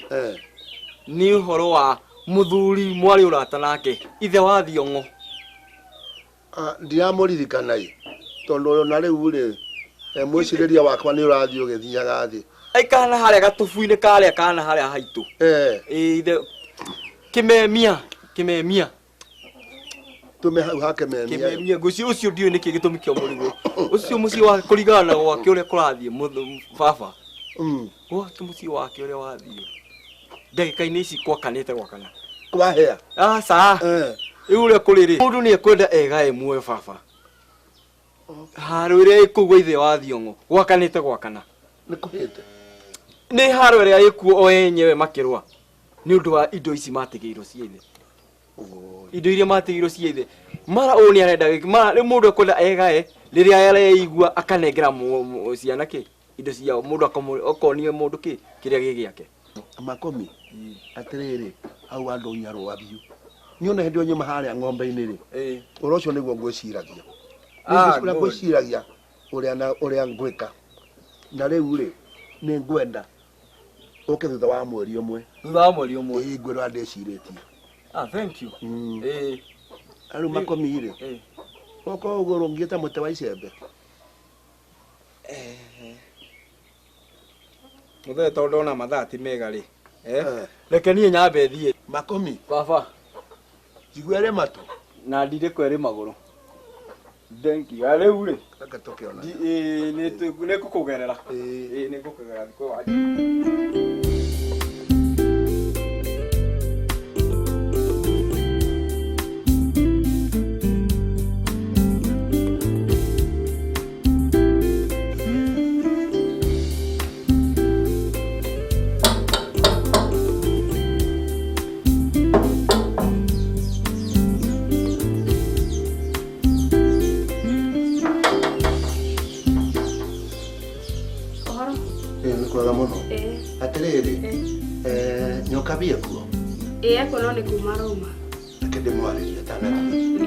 [SPEAKER 7] nĩ ũhoro wa mũthuri mwarĩ ũrata nake ithe wa Thiong'o
[SPEAKER 1] ndiramũririkana tondu ũyũ na rĩu rĩ mwĩcirĩria wakwa nĩ ũrathiĩ ũgĩthiaga thĩ
[SPEAKER 7] aikana harĩa gatubu-inĩ karĩa kana harĩa haitũ ithe kĩmemia
[SPEAKER 1] tume hau ha kĩmemia
[SPEAKER 7] ngũcio ũcio ndiũĩ nĩkĩ gĩtũmi kĩa mũrigo ũcio mũciĩ wa kũringana na gwake ũrĩa kũrathiĩ baba gwake mũciĩ wake ũrĩa wathiĩ ndagĩka-inĩ ici gwakanĩte gwakana
[SPEAKER 1] kwahĩa
[SPEAKER 7] aca rĩu ũrĩa kũrĩ mũndũ nĩ ekwenda ega ĩmwe baba haro ĩrĩa ĩkũgwa ithe wa Thiong'o gwakanĩte gwakana
[SPEAKER 1] nĩ kũhĩte
[SPEAKER 7] nĩ haro ĩrĩa ĩkuo o enyewe makĩrũa nĩ ũndũ wa indo ici matigĩirwo cia ithe indo iria matigĩirwo cia ithe mara ũũ nĩ arenda rĩu mũndũ ekwenda egae rĩrĩa areigua akanengera ciana kĩ indo ciao mũndũ akonio mũndũ kĩ kĩrĩa gĩ gĩake
[SPEAKER 1] Makomi atĩrĩrĩ hau andũ nyarũa biũ nĩ ona hĩndĩ nyuma harĩa ng'ombe-inĩ rĩ ũrĩa ũcio nĩguo ngwĩciragia ngwĩciragia ũrĩa ngwĩka na rĩu rĩ nĩ ngwenda ũke thutha wa mweri ũmwe ngwĩrwo ndĩcirĩtie
[SPEAKER 7] thank you
[SPEAKER 1] rĩu Makomi rĩ ũkorwo ũgũrũngiĩte mũtĩ wa icembe
[SPEAKER 7] mũthee tondũ ndona mathaa ti mega rĩ reke niĩ nyambe thiĩ
[SPEAKER 1] Makomi
[SPEAKER 7] baba
[SPEAKER 1] njiguere matũ
[SPEAKER 7] na ndirĩ kwere magũrũ thank you rĩu rĩ
[SPEAKER 1] reke tũkĩona
[SPEAKER 7] nĩ ngũkũgerera nĩ ngũkũgerera thikũ waje
[SPEAKER 1] Kabia kuo
[SPEAKER 2] ako no nĩ kuma Roma
[SPEAKER 1] reke ndĩmwarĩrie tanathiĩ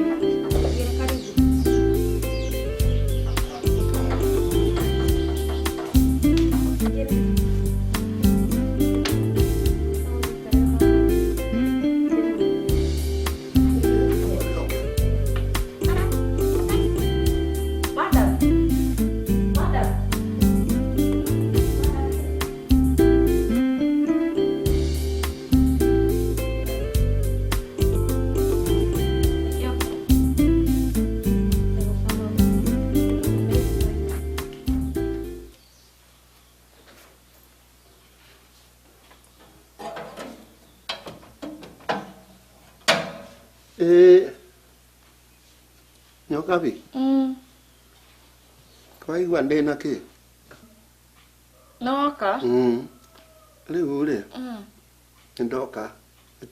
[SPEAKER 1] Nyokabi. Twaigua ndina ki?
[SPEAKER 3] Noka.
[SPEAKER 1] Riu ri. Ndoka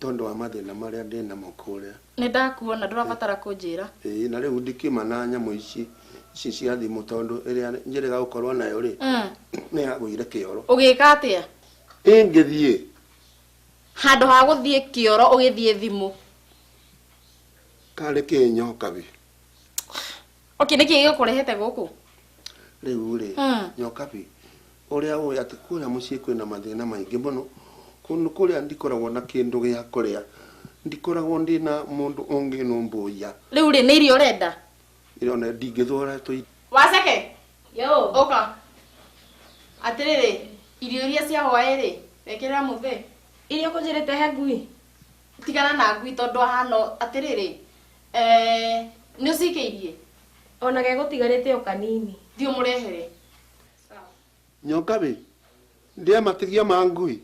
[SPEAKER 1] tondu wa mathina maria ndina mukuria.
[SPEAKER 3] Ni ndakuona ndurabatara kunjira.
[SPEAKER 1] Na riu ndikima na nyamu ici cia thimu tondu iria njiriga gukorwo nayo ri. Ni agwire kioro.
[SPEAKER 3] Ugika atia?
[SPEAKER 1] Ngithie.
[SPEAKER 3] Handu ha guthie kioro ugithie thimu.
[SPEAKER 1] Kale ki Nyokabi.
[SPEAKER 3] Okay, niki gikurehete guku?
[SPEAKER 1] Riu ri. Nyokabi. Uria uya ati kuria mucii kwina mathina maingi muno. Kunu kuria ndikoragwo na kindu gia kuria. Ndikoragwo ndina mundu ungi numbuya.
[SPEAKER 3] Riu ri ni irio urenda?
[SPEAKER 1] Irio na ndingithora tu.
[SPEAKER 3] Waceke.
[SPEAKER 2] Yo.
[SPEAKER 3] Oka. Atiriri, irio iria cia hwairi, wekera muthe.
[SPEAKER 2] Irio kunjirite he ngui.
[SPEAKER 3] Tigana na ngui tondu hano atiriri. Ni ucikeirie.
[SPEAKER 2] Ona ge gutigarite o kanini.
[SPEAKER 3] Thio murehere.
[SPEAKER 1] Nyokabi. Ndia matigia ma ngui.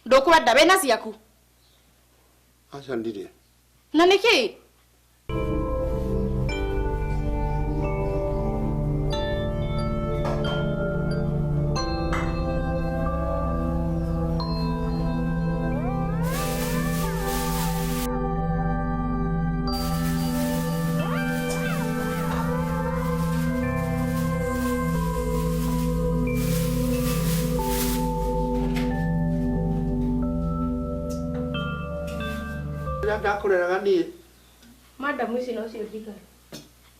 [SPEAKER 3] Ndukwenda wena ciaku.
[SPEAKER 1] Acha ndire.
[SPEAKER 3] Na niki?
[SPEAKER 1] Ndakureraga nie.
[SPEAKER 2] Madam ici no cio thigari.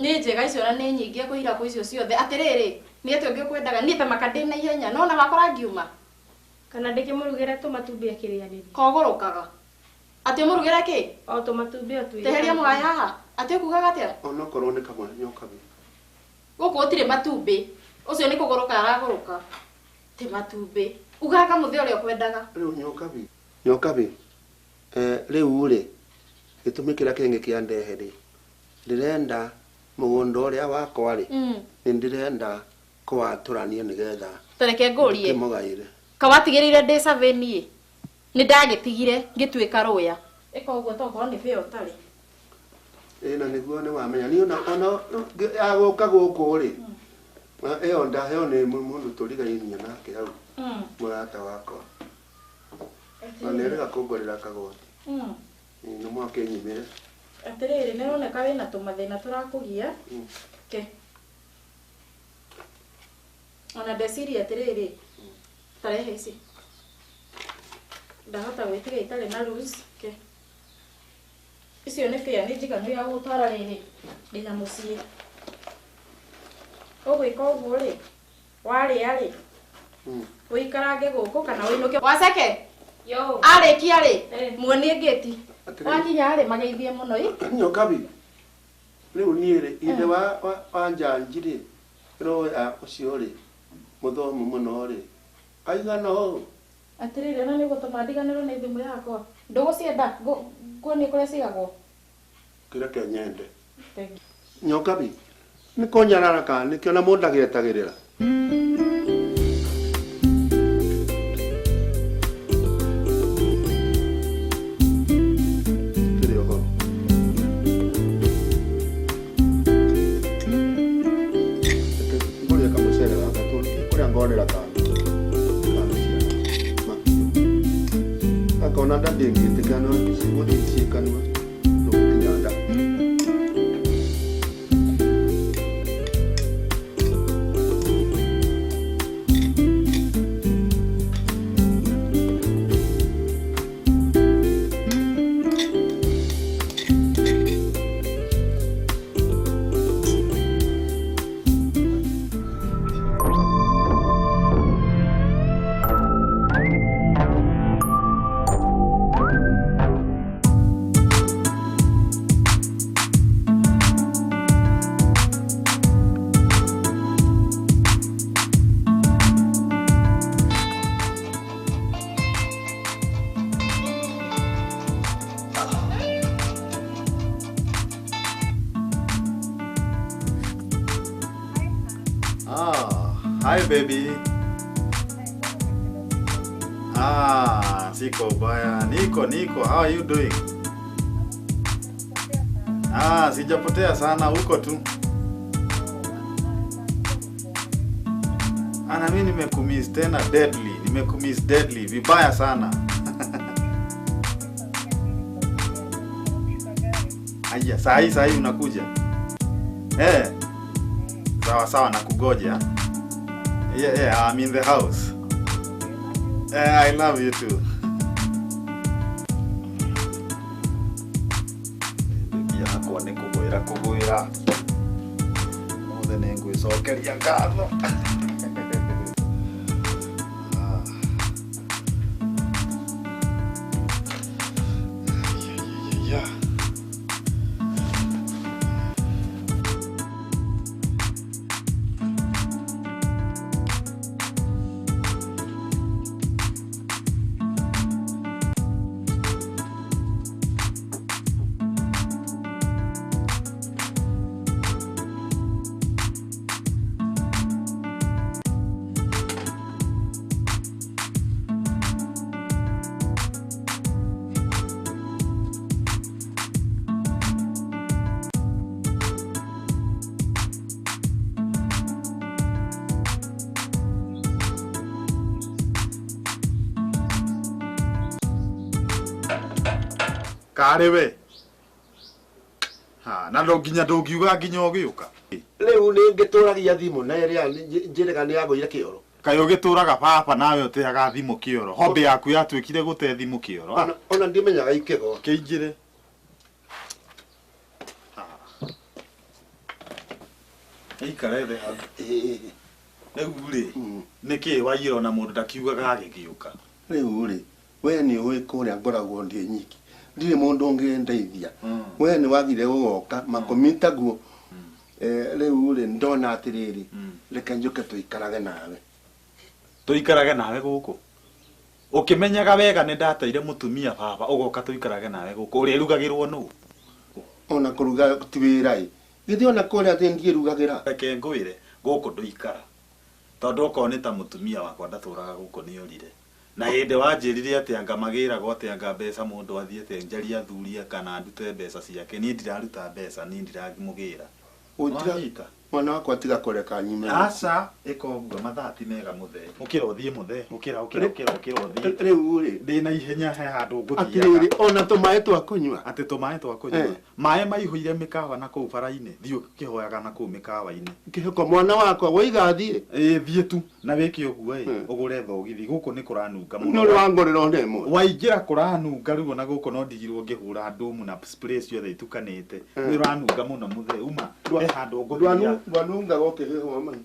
[SPEAKER 3] Ni njega icio na ni nyingi kuhira ku icio ciothe. Atiriri, ni ati ungi kwendaga ni ta makandi na ihenya no na wakora ngiuma.
[SPEAKER 2] Kana ndikimurugire tumatumbia kirianiri.
[SPEAKER 3] Kogurukaga. Ati murugire ki?
[SPEAKER 2] O tumatumbia tu.
[SPEAKER 3] Teheria mugai haha. Ati kugaga atia?
[SPEAKER 1] Ona korwo ni kamwe Nyokabi.
[SPEAKER 3] Guku utire matumbi. Ucio ni kuguruka araguruka. Ti matumbi. Ugaga muthe uria kwendaga.
[SPEAKER 1] Riu Nyokabi. Nyokabi. Riu ri. Gitumi kiria kingi kia ndehe ri. Ndirenda mugunda uria wakwa ri. Ni ndirenda kwaturania nigetha.
[SPEAKER 3] Tareke ngurie.
[SPEAKER 1] Kimugaire.
[SPEAKER 3] Kawatigirire ndi savenie. Ni ndagitigire ngitwika ruya.
[SPEAKER 2] Eka uguo tokorwo ni feo tari.
[SPEAKER 1] Na niguo ni wamenya ni ona aguka guku ri. Eo ndaheo ni mundu turigainie nake hau. Murata wakwa. Anerega kungorera kagoti. Ni mwake nyimire.
[SPEAKER 3] Atiriri nironeka wina tumathina turakugia. Ke. Ona ndeciria atiriri. Tarehe ici. Ndahota gwitiga itari na rules. Ke. Icio ni fair ni njiganu ya gutwara riri. Ndina mucii. Ugwika uguo ri. Wari ari. Uikarange guku kana uinuke. Waceke.
[SPEAKER 2] Yo.
[SPEAKER 3] Arikia ri. Muonie ngeti. Wakinya ri mageithie muno i.
[SPEAKER 1] Nyokabi. Riu nie ri inde wa njanji ri. Ro ucio ri. Muthomu muno ri. Aigana ho.
[SPEAKER 3] Atiriri na ni gutuma ndiganirwo ni thimu yakwa. Ndugucienda kuonie kuria cigagwo.
[SPEAKER 1] Kira ke nyende. Nyokabi. Ni konyarara ka ni kiona mundu agietagirira. Akona ndingite kana isi kana ndukinyanda.
[SPEAKER 4] Hi baby. Siko baya. Niko, how are you doing? Sijapotea sana huko tu. Ana mimi nimekumiss tena deadly. Nimekumiss deadly vibaya sana. Aya, saa hii unakuja. Sawa nakugoja. Yeah, I'm in the house. I love you too. Yako nikugoira. Mothe ningwicokeria ngatho. Karewe. Na nginya ndungiuga nginya ugiuka.
[SPEAKER 1] Riu ni ngituragia thimu na iria njirega ni yagoire kioro.
[SPEAKER 4] Kayo gituraga papa nawe uteaga thimu kioro. Hobby yaku yatwikire gute thimu kioro.
[SPEAKER 1] Ona ndimenyaga ikego.
[SPEAKER 4] Kiinjire. Ikare the ha. Riu ri. Niki waiyiro na mundu ndakiugaga agigiuka.
[SPEAKER 1] Riu ri. We ni uwi kuria ngoragwo ndi nyiki. Ndire mundu ungendeithia. We ni wagire gugoka makomita guo. Riu ri ndona atiriri. Reke njuke tuikarage nawe.
[SPEAKER 4] Tuikarage nawe guku. Ukimenyaga wega ni ndateire mutumia baba ugoka tuikarage nawe guku. Uri rugagirwo nu.
[SPEAKER 1] Ona kuruga tiwirai. Githi ona kuria thindie rugagira.
[SPEAKER 4] Reke ngwire guku nduikara. Tondu ukoneta mutumia wakwa ndaturaga guku ni urire. Na hinde wanjirire ati anga magira gote anga mbeca mundu athiete njaria thuria kana ndute mbeca ciake ni ndiraruta mbeca ni ndiramugira.
[SPEAKER 1] Utira mwana wakwa tiga kureka nyime.
[SPEAKER 4] Aca ikoguo mathati mega muthe. Ukira uthie muthe. Ukira uthie.
[SPEAKER 1] Riu ri
[SPEAKER 4] ndina ihenya he handu nguthia.
[SPEAKER 1] Atiriri ona tumae twa kunywa.
[SPEAKER 4] Ati tumae twa kunywa. Mae maihuire mikawa na kuu bara-ini. Thiu kihoyaga na kuu mikawa-ini.
[SPEAKER 1] Kihiko mwana wakwa waiga thie.
[SPEAKER 4] Thie tu na wiki uguo ugure thogithi guku ni kuranunga
[SPEAKER 1] muno. No wangorera ndemo.
[SPEAKER 4] Waingira kuranunga riu na guku no ndigirwo ngihura ndumu na spray ciothe itukanite. Ni ranunga muno muthe uma. He handu nguthia.
[SPEAKER 1] Wanunga goke heho mama.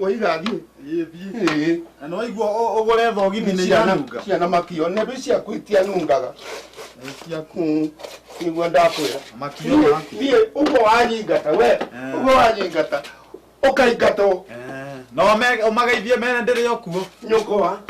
[SPEAKER 1] Waiga thie. Thie.
[SPEAKER 4] Na waigua ugure thogithi ni ranunga.
[SPEAKER 1] Ciana makio ne bisia kwitia nungaga. Ciaku niguo ndakwira.
[SPEAKER 4] Makio maku.
[SPEAKER 1] Thie ugo wanyingata we. Ugo wanyingata. Ukaingato.
[SPEAKER 4] No umageithie mene ndiri okuo.
[SPEAKER 1] Nyukwa.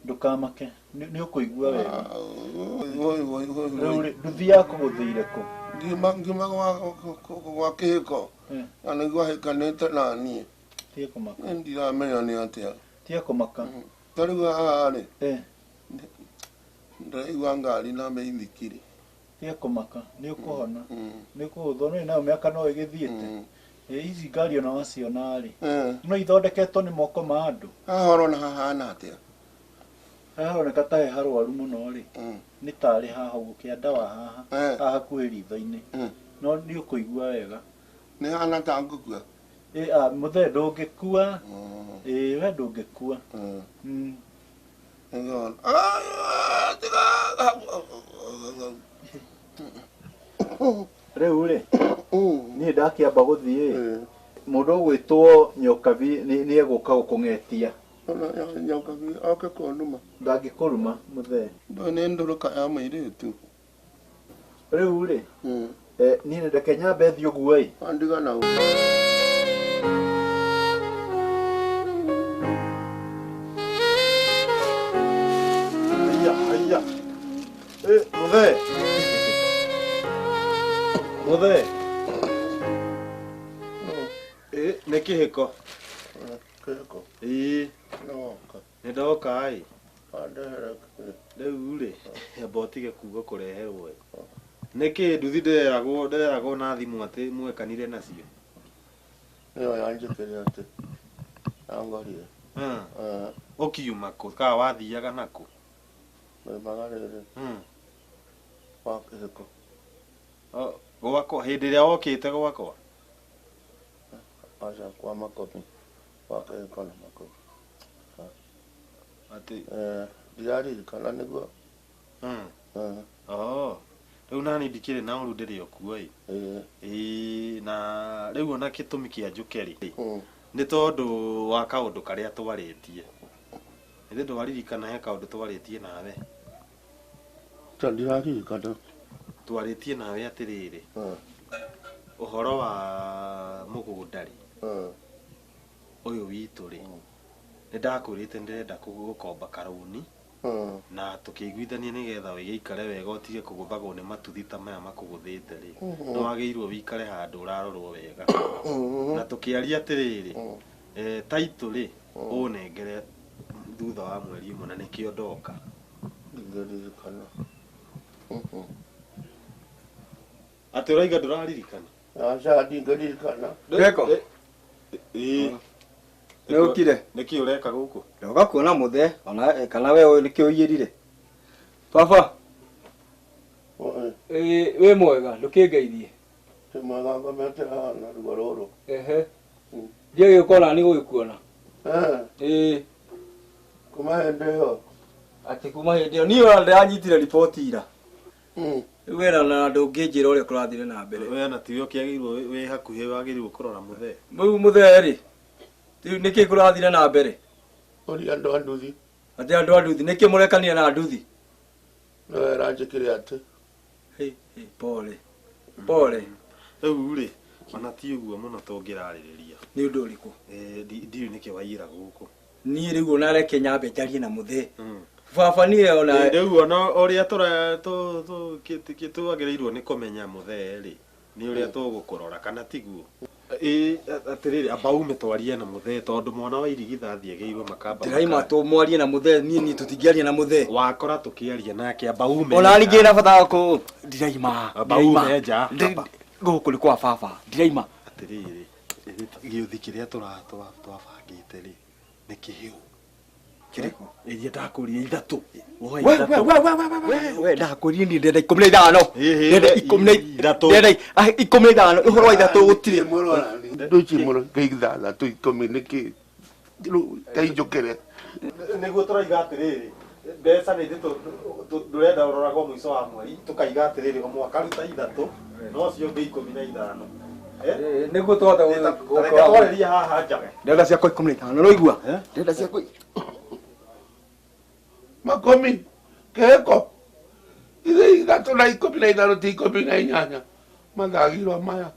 [SPEAKER 5] Ndukamake ni ukuigua wega. Nduthi yako guthire ku.
[SPEAKER 1] Ngima gwa kihiko. Ana igwa hikanite na nie.
[SPEAKER 5] Tie kumaka.
[SPEAKER 1] Ndiramenya ni atia.
[SPEAKER 5] Tie kumaka.
[SPEAKER 1] Tariga ari. Ndaigwa ngari na meithikiri.
[SPEAKER 5] Tie kumaka ni ukuhona. Ni kuthona na miaka no igithiete. Ici ngari ona waciona ri. No ithondeketwo ni moko ma andu.
[SPEAKER 1] Hahoro na hahana atia.
[SPEAKER 5] Haroneka ta he harwaru muno ri. Ni tari haha uguo kianda wa haha. Haha kwi ritho-ini. No ni ukuigua wega.
[SPEAKER 1] Ni hana ta ngukua.
[SPEAKER 5] muthe ndungikua we ndungikua riu ri nie ndakiamba guthii mundu ugwitwo Nyokabi ni eguka gukung'etia
[SPEAKER 1] Nyokabi oke kũnduma
[SPEAKER 5] ndangikuruma muthe
[SPEAKER 1] ndo nĩ ndũrũka ya mũirĩtu
[SPEAKER 5] riu ri nie ndeke nyambe thi uguo
[SPEAKER 1] andigana
[SPEAKER 4] Aya. Muthe. Muthe. Nĩ kĩhĩko.
[SPEAKER 1] Kĩhĩko.
[SPEAKER 4] Ndoka. Nĩ ndoka ai. Rĩu rĩ, amba ũtige kuga kũreherwo. Nĩkĩ nduthi ndĩreragwo na thimũ atĩ mwekanire nacio?
[SPEAKER 1] Ĩyo yanjĩkĩre atĩ angorire.
[SPEAKER 4] Ũkiuma kũ? Ka wathiaga nakũ?
[SPEAKER 1] Magarĩrĩ. Wa kĩhĩko.
[SPEAKER 4] Gwakwa hĩndĩ ĩrĩa wokĩte gwakwa?
[SPEAKER 1] Aca kwa Makobi. Wa kĩhĩko na Makobi.
[SPEAKER 4] Atĩ
[SPEAKER 1] ndiraririkana nĩguo.
[SPEAKER 4] Rĩu nani ndikĩrĩ na ũru ndĩrĩ o kuo na rĩu ona gĩtũmi kĩa njũke rĩ nĩ tondũ wa kaũndũ karĩa twarĩtie. Nĩ ndwaririkana he kaũndũ twarĩtie nawe?
[SPEAKER 1] Ndirarikana.
[SPEAKER 4] Twarĩtie nawe atĩrĩrĩ ũhoro wa mũgũnda rĩ ũyũ witũ rĩ nĩ ndakwĩrĩte ndĩrenda gũkomba karũni na tukĩiguithania nĩgetha wĩgĩikare wega ũtige kũgũthagwo nĩ matuthi ta maya makũgũthĩte rĩ nĩ wagĩrĩirwo wĩikare handũ ũrarorwo wega na tukĩaria atĩrĩrĩ taitũ rĩ ũnengere thutha wa mweri ũmwe na nĩkĩo ndoka.
[SPEAKER 1] Ndiraririkana.
[SPEAKER 4] Atĩ ũraiga ndũraririkana?
[SPEAKER 1] Aca ndingĩririkana.
[SPEAKER 7] Ndeko nĩ ũkire?
[SPEAKER 4] Nĩkĩ ũreka gũkũ?
[SPEAKER 7] Ndoka kuona muthe ona kana we nĩkĩ ũiyĩrire baba? Wĩ mwega ndũkĩngeithie?
[SPEAKER 1] Ti mwega ngomete haha na ruo rũrũ.
[SPEAKER 7] Ndiĩ gĩkona nĩ gũgĩkuona.
[SPEAKER 1] Kuma hĩndĩ ĩyo.
[SPEAKER 7] Atĩ kuma hĩndĩ ĩyo niĩ ona ndĩranyitire riboti ira. Rĩu wĩra na ndũngĩnjĩra ũrĩa kũrathire na mbere.
[SPEAKER 4] We na tiwe ũkĩagĩrĩirwo wĩ hakuhĩ wagĩrĩirwo kũrora muthe.
[SPEAKER 7] Rĩu muthe rĩ rĩu nĩkĩ kũrathire na mbere?
[SPEAKER 1] Ũria andũ a nduthi.
[SPEAKER 7] Atĩ andũ a nduthi nĩkĩ mũrekanire na nduthi?
[SPEAKER 1] Nĩwe ranjĩkire atĩ.
[SPEAKER 7] Pole.
[SPEAKER 4] Rĩu rĩ ona ti ũguo mũno tũngĩrarĩrĩria.
[SPEAKER 7] Nĩ ũndũ ũrĩkũ?
[SPEAKER 4] Ndiũĩ nĩkĩ waiyĩra gũkũ.
[SPEAKER 7] Niĩ rĩu ona reke nyambe njarie na muthe. Baba niĩ ona
[SPEAKER 4] rĩu ona ũrĩa tũagĩrĩirwo nĩ kũmenya muthe rĩ nĩ ũrĩa tũgũkũrora kana tiguo? Atĩrĩrĩ amba ume twarie na muthe tondũ mwana wa irigithathi agĩirwo makamba.
[SPEAKER 7] Ndĩraima tũmwarie na muthe niĩ tũtingĩaria na muthe.
[SPEAKER 4] Wakora tũkĩaria nake amba ume.
[SPEAKER 7] Ona ningĩ na bata gũkũ ndiraima.
[SPEAKER 4] Amba ume nja.
[SPEAKER 7] Gũkũ nĩ kwa baba ndiraima.
[SPEAKER 4] Atĩrĩrĩ gĩũthi kĩrĩa twabangĩte rĩ nĩ kĩhĩu. Kĩrĩkũ? Iria ndakũria ithatũ.
[SPEAKER 7] We ndakũria niĩ ndenda 15. Ndenda 15 ũhoro wa ithatũ gũtirĩ.
[SPEAKER 1] Ndũci mũno ngĩithathatũ ikũmi nĩkĩ tainjũkĩre.
[SPEAKER 4] Nĩguo tũraiga atĩrĩrĩ mbeca nĩ ndũrenda ũroragwo mũico wa mweri tũkaiga atĩrĩrĩ o mwaka ruta ithatũ no cio ngĩ 15.
[SPEAKER 7] Nĩguo tũhote
[SPEAKER 4] gũkorwo twarĩria haha nja.
[SPEAKER 7] Ndenda ciakwa 15 ũraigua? Ndenda ciakwa
[SPEAKER 1] Makomi kĩhĩko ithatũ na 15 ti 18 mathagirwo maya.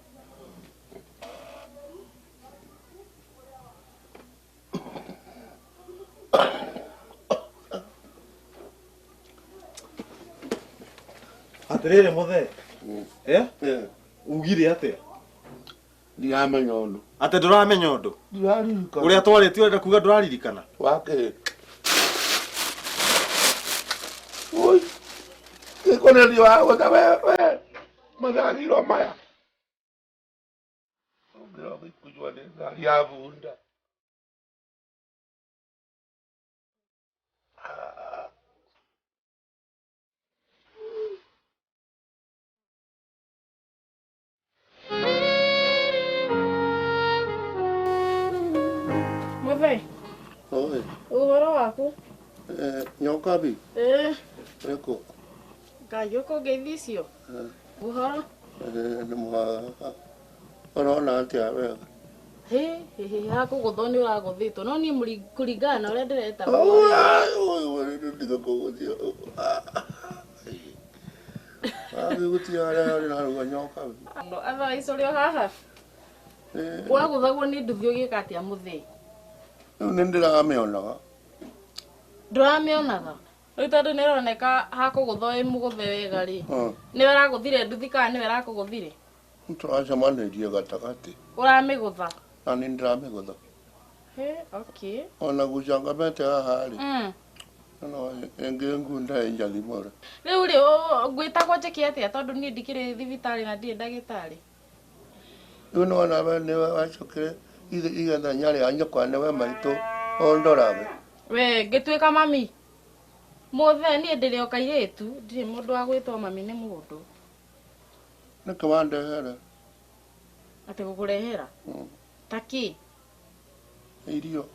[SPEAKER 4] Atĩrĩrĩ muthe ugire atĩa?
[SPEAKER 1] Ndiramenya ũndũ.
[SPEAKER 4] Atĩ ndũramenya ũndũ?
[SPEAKER 1] Ndiraririkana.
[SPEAKER 4] Ũrĩa twarĩtie ũrenda kuga ndũraririkana?
[SPEAKER 1] Wakĩ ui gĩkoneri wa gũta we mathagirwo maya. Ũngĩroga ikujua nĩ ngari ya bunda. we.
[SPEAKER 3] Uhoro waku?
[SPEAKER 1] Nyoka bi. Eko.
[SPEAKER 3] Ngai uko ngeithicio. Uhoro?
[SPEAKER 1] Nĩ mwega. Ũrona atĩa wega?
[SPEAKER 3] Hakũgũthwo nĩ ũragũthĩtwo no niĩ kũringana na ũrĩa ndĩreta
[SPEAKER 1] ndigakũgũthia. Gũtirĩ harĩa harĩ na ruga nyoka.
[SPEAKER 3] Otherwise ũrĩ o haha wagũthagwo nĩ nduthi ũgĩka atĩa mũthĩ?
[SPEAKER 1] Rĩu nĩ ndĩramĩonaga.
[SPEAKER 3] Ndũramĩonaga? Rĩu tondũ nĩ ĩroneka hakũgũthwo ĩ mũgũthe wega rĩ, nĩwe ũragũthire nduthi kana nĩwe ũrakũgũthire?
[SPEAKER 1] Tũracemanĩrie gatagatĩ.
[SPEAKER 3] Ũramĩgũtha?
[SPEAKER 1] Na nĩ ndĩramĩgũtha.
[SPEAKER 3] Okay.
[SPEAKER 1] Ona gucangamete haha rĩ. No ĩngĩ ngunda ĩnjathimũre.
[SPEAKER 3] Rĩu rĩ ngwĩtagwo njĩke atĩa tondũ niĩ ndikĩrĩ thibitarĩ na ndirĩ ndagĩtarĩ?
[SPEAKER 1] Rĩu nĩwona we nĩwe wacokire igetha nyarĩ ya nyũkwa nĩwe maitũ ondorage.
[SPEAKER 3] We ngĩtuĩka mami mũthee niĩ ndĩrĩ o kairĩtu ndirĩ mũndũ wa gwĩtwo mami nĩ mũndũ.
[SPEAKER 1] Nĩkĩ wandehere?
[SPEAKER 3] Atĩ gũkũrehera? Ta kĩ?
[SPEAKER 1] Irio.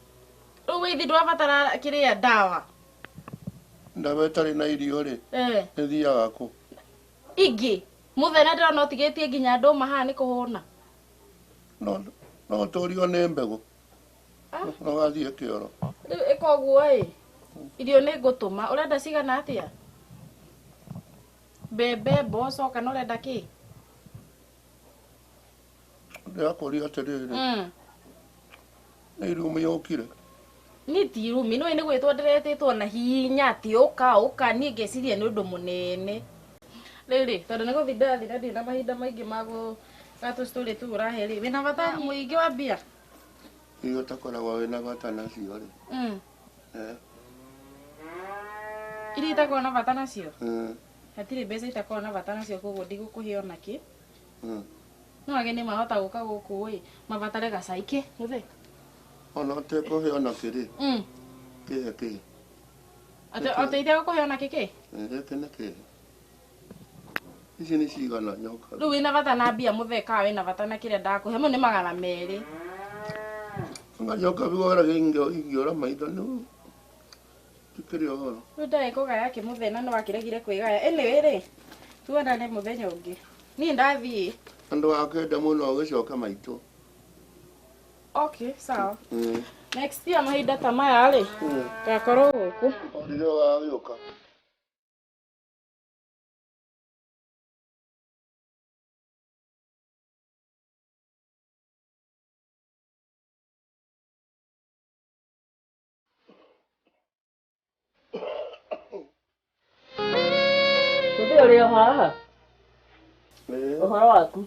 [SPEAKER 3] Rĩu wĩithi ndwabatara kĩrĩa ndawa?
[SPEAKER 1] Ndawa ĩtarĩ na irio rĩ ĩthiaga kũ?
[SPEAKER 3] Ingĩ mũthee na ndĩrona ũtigĩtie nginya ndũma haha nĩ kũhũna.
[SPEAKER 1] No tũrio nĩ mbegũ. No gathiĩ kĩoro.
[SPEAKER 3] Rĩu ĩka ũguo ĩ irio nĩ ngũtũma. Ũrenda cigana atĩa? Mbembe, mboco kana ũrenda kĩ?
[SPEAKER 1] Ndĩrakũria atĩrĩrĩ. Nĩ irumi yũkire?
[SPEAKER 3] Niĩ ti irumi nĩwe nĩ gwĩtwo ndĩretĩtwo na hinya atĩ ũka niĩ ngeciria nĩ ũndũ mũnene. Rĩrĩ tondũ nĩ gũthiĩ ndathi na ndirĩ na mahinda maingĩ ma gatũ story tu ũrahe rĩ wĩna bata mũingĩ wa mbia?
[SPEAKER 1] Irio ũtakoragwo wĩna bata nacio rĩ.
[SPEAKER 3] Iria itakoragwo na bata nacio? Hatirĩ mbeca itakoragwo na bata nacio koguo ndigũkũhe ona kĩ. No ageni mahota gũka gũkũ ĩ mabatare gacaikĩ mũthee.
[SPEAKER 1] Ona ũtekũhe ona kĩrĩ. Kĩ.
[SPEAKER 3] Ũteithia gũkũhe ona kĩ?
[SPEAKER 1] Gĩkĩ nĩ kĩ. Ici nĩ cigana nyoka?
[SPEAKER 3] Rĩu wĩna bata na mbia mũthee kana wĩna bata na kĩrĩa ndakũhe mo nĩ 200.
[SPEAKER 1] Nyoka bigora ingĩora maitho nĩ tikĩrĩ ũhoro.
[SPEAKER 3] Rĩu ndagĩkũgaya kĩ mũthee na nĩ wakĩregire kwĩgaya. Anyway rĩ tuonane mũthenya ũngĩ. Niĩ ndathiĩ.
[SPEAKER 1] Andũ akenda mũno ũgĩcoka maitũ.
[SPEAKER 3] Okay, sawa. Next year mahinda ta maya rĩ gakorwo gũkũ.
[SPEAKER 1] Rĩrĩa wagĩũka.
[SPEAKER 6] Mũthee ũrĩ o haha? Ũhoro waku?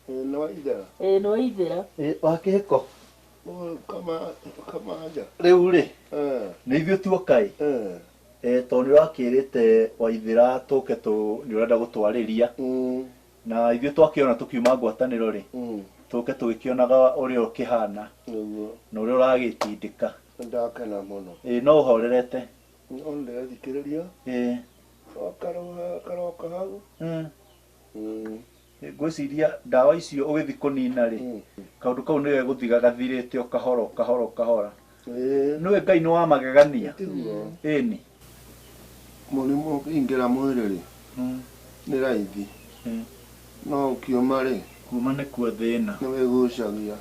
[SPEAKER 1] Nĩ wa ithera?
[SPEAKER 6] Nĩ wa ithera.
[SPEAKER 5] Wa kĩhĩko?
[SPEAKER 1] Kamanja.
[SPEAKER 5] Rĩu rĩ nĩ ithuĩ tuoka ĩ tondũ nĩ wakĩrĩte Waithĩra tũke nĩ ũrenda gũtwarĩria na ithuĩ twakĩona tũkiuma ngwatanĩro rĩ tũke tũgĩkĩonaga ũrĩa ũkĩhana na ũrĩa ũragĩtindĩka.
[SPEAKER 1] Ndakena mũno.
[SPEAKER 5] No ũhorerete?
[SPEAKER 1] Ndĩrathikĩrĩria. Karoka hau.
[SPEAKER 5] Ngwĩciria ndawa icio ũgĩthiĩ kũnina rĩ kaũndũ kau nĩwe gũthiga gathirĩte o kahora. Nĩwe Ngai nĩ wa magegania. Ĩni
[SPEAKER 1] mũrimũ ũkĩingĩra mwĩrĩ rĩ nĩ raithi no ũkiuma rĩ
[SPEAKER 5] kuma nĩkuo thĩna
[SPEAKER 1] nĩ wĩgucagia.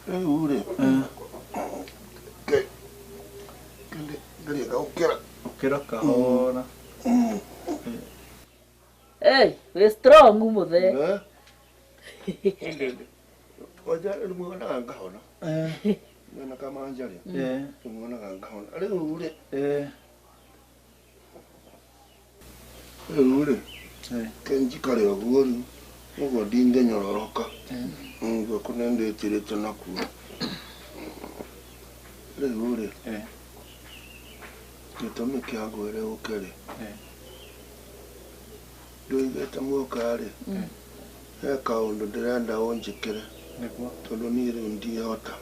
[SPEAKER 1] Rĩu rĩ
[SPEAKER 5] ũkĩra kahora.
[SPEAKER 6] Wĩ strong mũthee.
[SPEAKER 1] Muonaga ngahona. Mwana Kamanja rĩ. Muonaga ngahona. Rĩu rĩ. Rĩu rĩ. Kenjikare ũguo rĩu. Ũguo ndingĩnyororoka. Ũguo kũnendĩtĩrĩte nakuo. Rĩu rĩ. Gĩtũmi kĩa ngwĩre ũke rĩ. Ndũigĩte muoka rĩ. He kaũndũ ndĩrenda ũnjĩkĩre. Tondũ niĩ rĩu ndihota.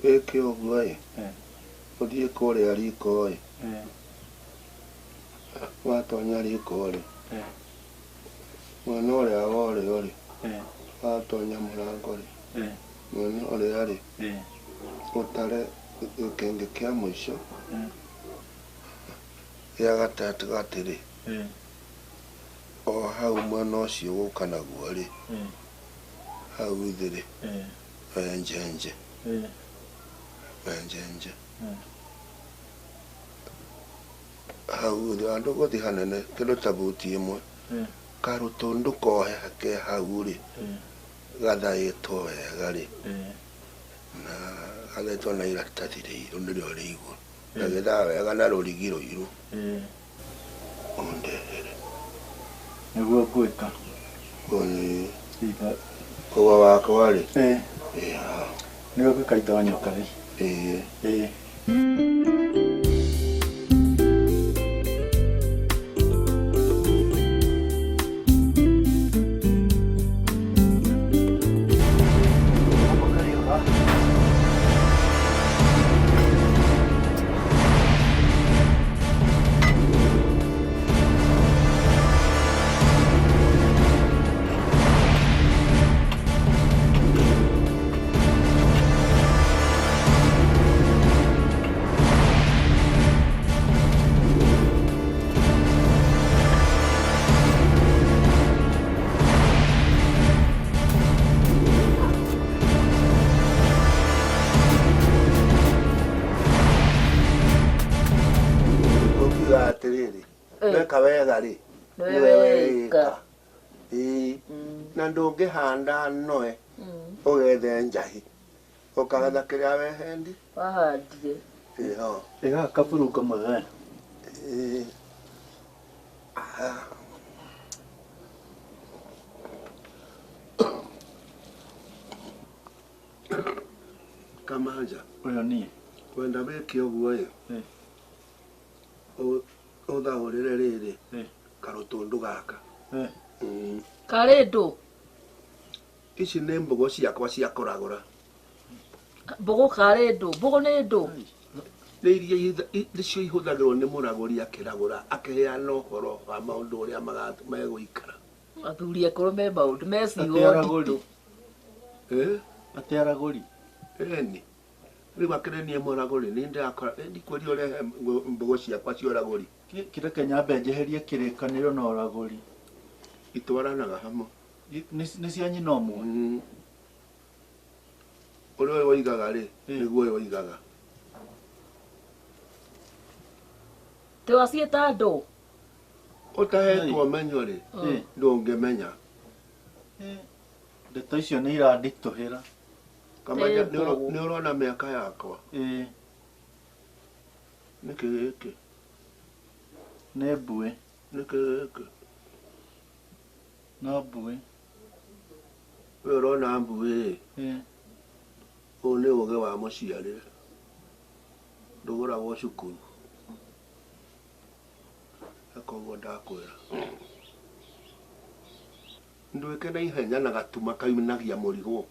[SPEAKER 1] Wĩke ũguo ĩ ũthiĩ kũrĩa riko ĩ watonya riko rĩ mwena ũrĩa wa ũrĩo rĩ watonya mũrango rĩ mwena ũrĩa rĩ Utare gĩkĩngĩ kĩa mũico gĩa gatagatĩ rĩ, o hau mwena ũcio gũka naguo rĩ, hau thĩ rĩ, wenjenje hau thĩ handũ gũthiĩ hanene kĩndũ ta buti ĩmwe, karũtũndũ kohe ke hau rĩ, gathaĩtwo wega rĩ, na gathaĩtwo na iratathi rĩirũ nĩrĩo rĩ igũrũ, gagĩthaa wega na rũrigi rũirũ ũndehere
[SPEAKER 5] nĩguo ngwĩka
[SPEAKER 1] kũgwa wakwa rĩ,
[SPEAKER 5] nĩguo ngwĩka itonyoka rĩ.
[SPEAKER 1] weka wega rĩ, weka na ndũngĩhanda noe ũgethe njahi ũkagetha kĩrĩa wehendi
[SPEAKER 6] wahandire
[SPEAKER 5] ĩga kaburu kamwe
[SPEAKER 1] Kamanja
[SPEAKER 5] ũyũ niĩ
[SPEAKER 1] kwenda wĩke ũguo ũthaũrĩre rĩrĩ karũtũndũ gaka
[SPEAKER 6] karĩ ndũ
[SPEAKER 1] ici nĩ mbogo ciakwa cia kũragũra
[SPEAKER 6] mbogo karĩ ndũ mbogo nĩ ndũ
[SPEAKER 1] nĩ iria nĩcio ihũthagĩrwo nĩ mũragũri akĩragũra akĩheana ũhoro wa maũndũ ũrĩa megũikara
[SPEAKER 6] athuri akũrũ me maũndũ mecigo nditũ
[SPEAKER 5] atĩ aragũri
[SPEAKER 1] eni rĩu akĩrenia mũragũri nĩ ndikũria ũrehe mbogo ciakwa cia ũragũri
[SPEAKER 5] kĩreke nyambe njeherie kĩrĩkanĩro na ũragũri
[SPEAKER 1] itwaranaga hamwe
[SPEAKER 5] nĩ cia nyina ũmwe
[SPEAKER 1] ũrĩa ũyũ woigaga rĩ nĩguo ũyũ woigaga
[SPEAKER 6] tiwaciĩta ndũ
[SPEAKER 1] ũtahetwo menyo rĩ ndũngĩmenya
[SPEAKER 5] ndeto icio nĩ iranditũhĩra
[SPEAKER 1] Kamanja nĩ ũrona mĩaka yakwa nĩkĩ gĩkĩ
[SPEAKER 5] nĩ mbuĩ
[SPEAKER 1] nĩkĩ gĩkĩ
[SPEAKER 5] no mbuĩ
[SPEAKER 1] we ũrona mbuĩ ũyũ nĩ ũgĩ wa mũciarĩre ndũgũragwo cukuru koguo ndakwĩra ndwĩke na ihenya na gatuma kaumanagia mũrigo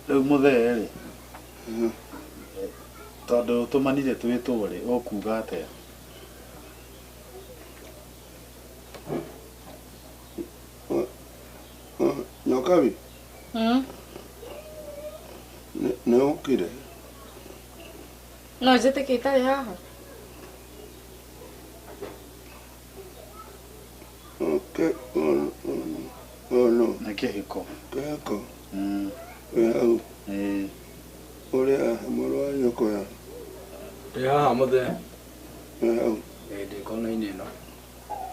[SPEAKER 4] rĩu mũthee rĩ tondũ tũmanire twĩtwo rĩ ũkuga atĩa
[SPEAKER 1] nyokabi
[SPEAKER 3] No njĩtĩkie itarĩ haha.
[SPEAKER 1] Okay. No.
[SPEAKER 4] Na kĩhiko.
[SPEAKER 1] Kĩhiko. Hau. Ũrĩa mũrũ wa nyoko ya.
[SPEAKER 8] Ndĩ haha mũthee.
[SPEAKER 1] Hau.
[SPEAKER 8] Ndĩ kona-inĩ ĩno.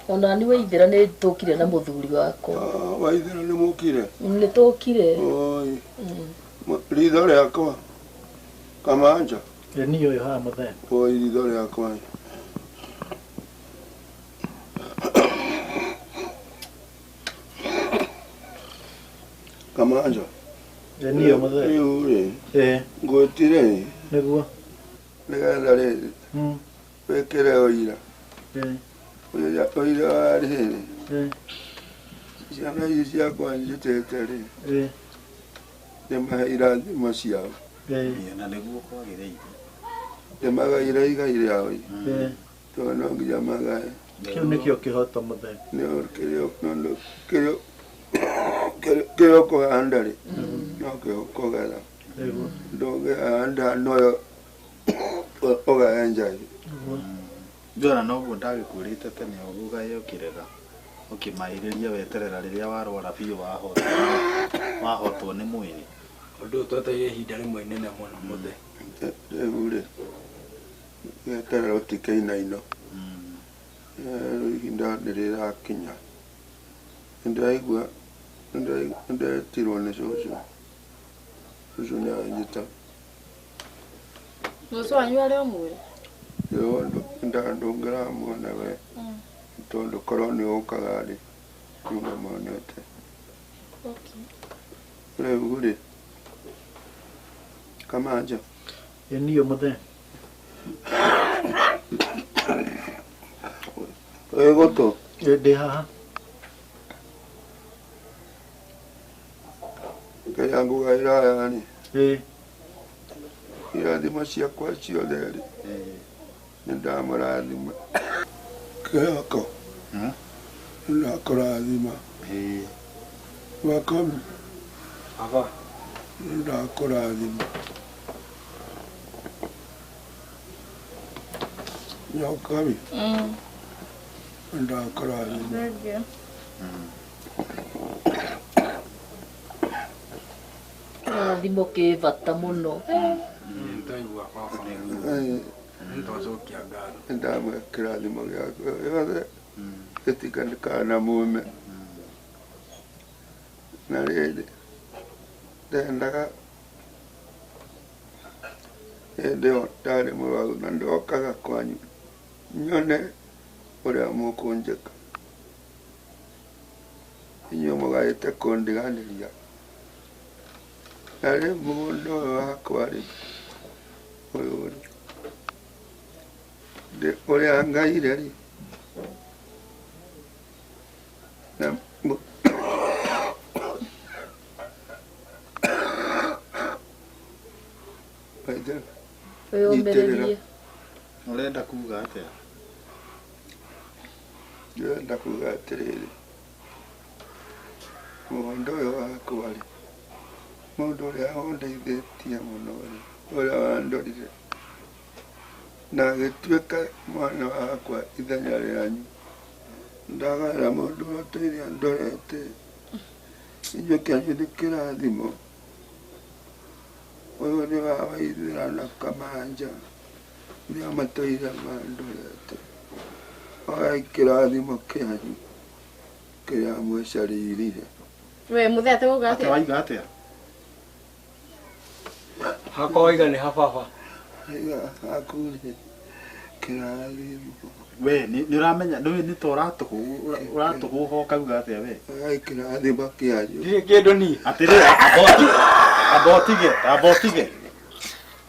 [SPEAKER 6] Ona ni Waithĩra nĩ tũkire na mũthuri wakwa.
[SPEAKER 1] Waithĩra nĩ mũkire?
[SPEAKER 6] Nĩ tũkire.
[SPEAKER 1] Oi. Ritho rĩakwa. Kamanja.
[SPEAKER 5] Niĩ ũyũ haha mũthee.
[SPEAKER 1] Oi, ritho rĩakwa. Kamanja.
[SPEAKER 5] Niĩ mũthee.
[SPEAKER 1] Rĩu-rĩ. Ngwĩtire.
[SPEAKER 5] Nĩguo.
[SPEAKER 1] Nĩgetha rĩrĩ. Wĩkĩre ũira. Ũira wa rĩrĩ. Ciana ici ciakwa njĩtĩte rĩ. Ndĩmahe irathimo ciao.
[SPEAKER 4] Na nĩguo kwagĩrĩire.
[SPEAKER 1] Ndĩmagaire igai rĩao. Tondũ no nginya magae.
[SPEAKER 5] Kĩu nĩkĩo kĩhoto mũthee.
[SPEAKER 1] Kĩrĩa ũkũhanda rĩ, no kĩo ũkũgetha. Ndũngĩhanda noyo ũgaenja.
[SPEAKER 4] Ndona noguo ndagĩkwĩrĩte tene ũgae ũkĩrega ũkĩmairĩria weterera rĩrĩa warwara biũ wahotwo nĩ mwĩrĩ.
[SPEAKER 8] Ũndũ ũyũ twetereire ihinda rĩmwe inene mũno mũthee.
[SPEAKER 1] Rĩu rĩ, weterera ũtikĩinaino. Ihinda nĩrĩrakinya. Nĩndĩraigua nĩndetirwo nĩ cũcũ. Cũcũ nĩanjĩta.
[SPEAKER 3] Cũcũ wanyu arĩ o mwĩrĩ?
[SPEAKER 1] Ndangĩramuona we tondũ korwo nĩ ũkaga rĩ nyuma monete. Rĩu rĩ, Kamanja.
[SPEAKER 5] Niĩ mũthee.
[SPEAKER 1] Wĩ gũtũ?
[SPEAKER 5] Ndĩ haha.
[SPEAKER 1] Kĩrĩa ngũgaĩra aya rĩ, irathimo ciakwa ciothe rĩ, nĩndamũrathima. Kĩhoko nĩndakũrathima. Wakami nĩndakũrathima. Nyokami nĩndakũrathima.
[SPEAKER 6] Kĩrathimo kĩ bata mũno.
[SPEAKER 8] Ndaigua baba. Nĩtwacokia ngatho.
[SPEAKER 1] Nĩndamũhe kĩrathimo gĩakwa gĩothe gĩtikanĩkaga na mume. Na rĩrĩ, ndendaga hĩndĩ ĩyo ndarĩ mũrwaru na ndokaga kwanyu nyone ũrĩa mũkũnjĩka. Inyuĩ mũgaĩte kũndiganĩria. Na rĩu mũgũnda ũyũ wakwa rĩ, ũyũ rĩ, ũrĩa ngaire rĩ, na
[SPEAKER 6] Wĩyũmĩrĩrie.
[SPEAKER 4] Ũrenda kuga atĩa?
[SPEAKER 1] Ndĩrenda kuga atĩrĩrĩ, mũgũnda ũyũ wakwa rĩ, mũndũ ũrĩa ũndeithĩtie mũno rĩ, ũrĩa wandorire na agĩtuĩka mwana wakwa ithenya rĩanyu, ndagaĩra mũndũ ũteithia ndorete. Inyuĩ kĩanyu nĩ kĩrathimo. Ũyũ nĩ wa Waithĩra na Kamanja, nĩo matũire mandorete. Oai kĩrathimo kĩanyu kĩrĩa mwĩcarĩirire.
[SPEAKER 3] We mũthee atĩ gũga atĩa?
[SPEAKER 4] Waiga atĩa?
[SPEAKER 8] Hakwa waiga nĩ ha baba.
[SPEAKER 1] Aiga haku rĩ, kĩrathimo.
[SPEAKER 4] We nĩũramenya nĩ ta ũratũhũha ũkauga atĩa we?
[SPEAKER 1] Oai kĩrathimo kĩanyu.
[SPEAKER 8] Ndirĩ kĩndũ niĩ.
[SPEAKER 4] Atĩrĩ, amba ũtige.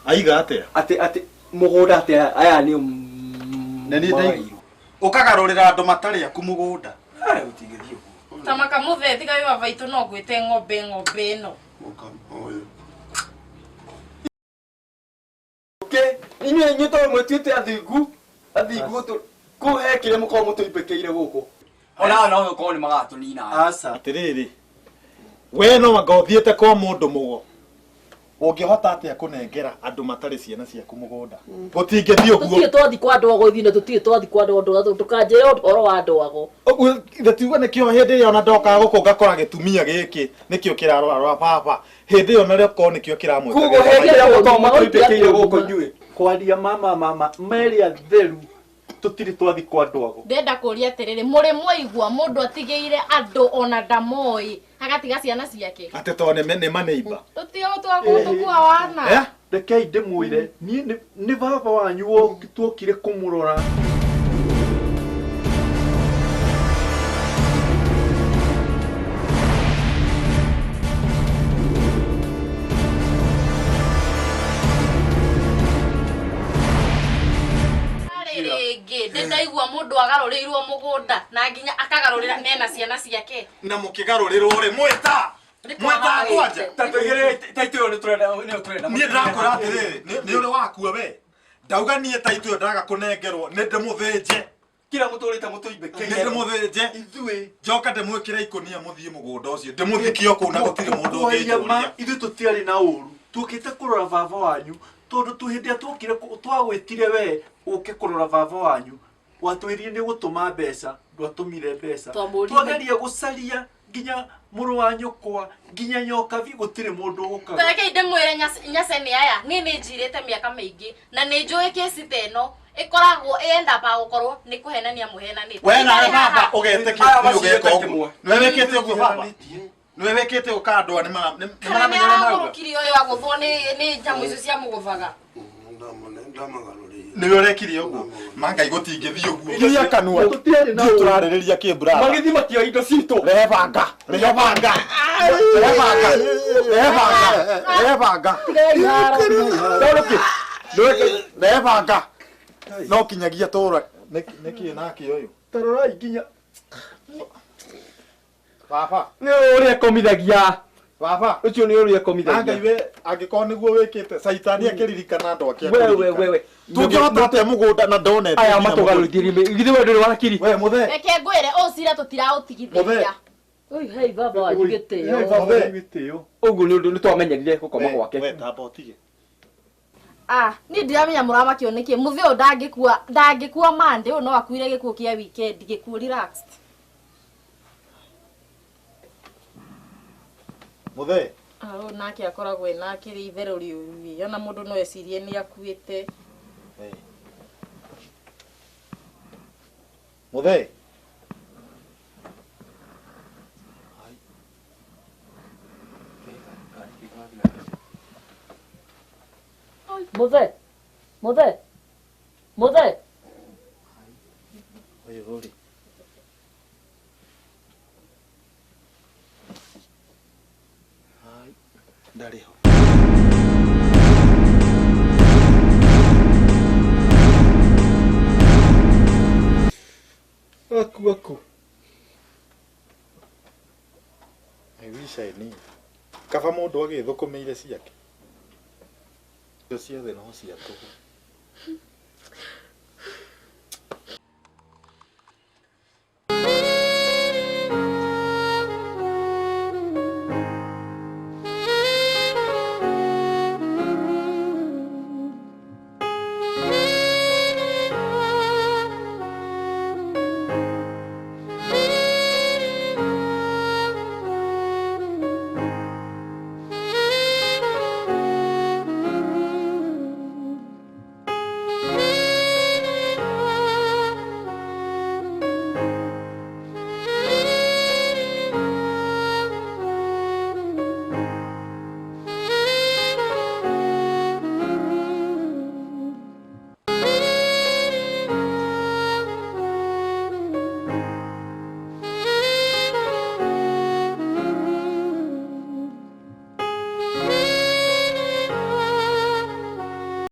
[SPEAKER 4] Aiga atĩa?
[SPEAKER 7] Atĩ mũgũnda atĩ aya nĩo
[SPEAKER 4] Nĩ ũkagarũrĩra andũ matarĩ aku mũgũnda.
[SPEAKER 8] Ũtingĩthiĩ ũguo.
[SPEAKER 3] Tamaka mũthee tiga wĩ baba itũ no ngwĩte ng'ombe ĩno.
[SPEAKER 7] Inyuĩ tondũ mwĩtuĩte athingu kũhe kĩrĩa mũkorwo mũtũimbĩkĩire gũkũ.
[SPEAKER 8] Ona no ũkorwo nĩ magatũnina.
[SPEAKER 4] Atĩrĩrĩ, we no anga ũthiĩte kwa mũndũ mũgo Ũngĩhota atĩa kũnengera andũ matarĩ ciana ciaku mũgũnda? Gũtingĩthiĩ ũguo.
[SPEAKER 6] Tũtirĩ twathi kwa ndogo ithuĩ na tũtirĩ twathi kwa ndogo tũkanjĩra ũhoro wa ndogo.
[SPEAKER 4] Ũguo ngĩtiuga nĩkĩo hĩndĩ ĩyo ona ndoka gũkũ ngakora gĩtumia gĩkĩ nĩkĩo kĩrarora baba. Hĩndĩ ĩyo narĩo ko nĩkĩo kĩramwĩka.
[SPEAKER 7] Kugo hĩndĩ ĩyo gũkoma tũitĩkĩire gũkũ inyuĩ.
[SPEAKER 5] Kwaria mama meri atheru tutiri twathi kwa ndogo.
[SPEAKER 3] Ndenda kũria atĩrĩrĩ, mũrĩ mwaigua mũndũ atigĩire andũ ona ndamoi agatiga ciana ciake.
[SPEAKER 4] Atĩ to nĩ maneiba.
[SPEAKER 3] Tũtiyo twagũtukua wana.
[SPEAKER 5] Rekei ndĩmwĩre niĩ nĩ baba wanyu tuokire kũmũrora.
[SPEAKER 3] Ndaigua mundu agarũrĩirwo mũgũnda na nginya akagarũrĩra nena ciana ciake.
[SPEAKER 4] Na mũkĩgarũrĩrwo rĩ mwĩta kwanja.
[SPEAKER 8] Taitũ nĩ tũrenda.
[SPEAKER 4] Niĩ ndakora atĩrĩrĩ nĩ ũrĩ wakua we. Ndauga niĩ taitũ ndaga kũnengerwo nĩ ndĩmũthĩnje.
[SPEAKER 8] Kira mũtũrĩte mũtũimbĩkĩire.
[SPEAKER 4] Nĩ ndĩmũthĩnje.
[SPEAKER 5] Ithuĩ
[SPEAKER 4] njoka ndĩmwĩkĩre ikũnia mũthiĩ mũgũnda ũcio. Ndĩmũthikie kũu na gũtirĩ mũndũ ũngĩnjũria.
[SPEAKER 5] Ithuĩ tũtiarĩ na ũru. Tuokĩte kũrora baba wanyu tondũ hĩndĩ tuokire twagwĩtire we ũke kũrora baba wanyu. Watwĩrire nĩ gũtũma mbeca, ndwatũmire mbeca. Twageria gũcaria nginya mũrũ wa nyũkwa, nginya nyokabi gũtirĩ mũndũ ũkaga.
[SPEAKER 3] Reke ndĩmwĩre nyaceni aya, niĩ nĩ njirĩte mĩaka mĩingĩ na nĩ njũĩ kesi ta ĩno ĩkoragwo ĩyenda gũkorwo nĩ kũhenania mũhenanĩte.
[SPEAKER 4] We nawe baba ũgetĩkĩtie ũgeka ũguo. Nĩwe wĩkĩte ũguo baba. Nĩwe wĩkĩte ũkandwa nĩ maramenya nĩ mauga.
[SPEAKER 3] Mũrukiri ũyũ agũthwo nĩ nyamũ icio cia mũgũthaga.
[SPEAKER 4] Nĩwe ũrekire ũguo. Mangai gũtingĩthiĩ ũguo. Iria kanua. Tũrarĩrĩria kĩ brother.
[SPEAKER 7] Magĩthiĩ makĩoya indo citũ.
[SPEAKER 4] Rebanga. Rebanga. No kinyagia tũra. Nĩkĩ nake ũyũ.
[SPEAKER 5] Tarorai nginya
[SPEAKER 4] Baba.
[SPEAKER 7] Nĩ ũrĩa komithagia.
[SPEAKER 4] Baba.
[SPEAKER 7] Ũcio nĩ ũrĩa komithagia.
[SPEAKER 4] Ngai we angĩkorwo nĩguo wĩkĩte caitani akĩririkana andũ ake.
[SPEAKER 7] We.
[SPEAKER 4] Tũngĩhota atĩa mũgũnda na ndonete.
[SPEAKER 7] Aya matũgarũrĩtie githĩ we ndũrĩ wakiri.
[SPEAKER 4] We mũthee.
[SPEAKER 3] Reke ngwĩre ũcira tũtiraũtigithĩria.
[SPEAKER 6] Oi hei baba wanyu gĩtĩo.
[SPEAKER 5] gĩtĩo.
[SPEAKER 7] Ũguo nĩ twamenyerire gũkoma gwake.
[SPEAKER 4] We tamba ũtige.
[SPEAKER 3] Niĩ ndiramenya mũramakio nĩkĩ. Mũthĩ ũyũ ndangĩkua Monday, ũyũ no akuire gĩkuũ kĩa weekend, gĩkuũ relaxed.
[SPEAKER 4] Mũthee.
[SPEAKER 3] Ũyũ nake akoragwo ena kĩrĩ itherũ rĩũru. Ona mũndũ no ecirie nĩ akuĩte.
[SPEAKER 4] Mũthee.
[SPEAKER 6] Mũthe.
[SPEAKER 4] Oye gori. Hai, ndarĩ ho.
[SPEAKER 5] Aku.
[SPEAKER 4] I wish I knew. Kaba mũndũ agĩthũkũmĩire ciake. Icio ciothe no cia tũhũ.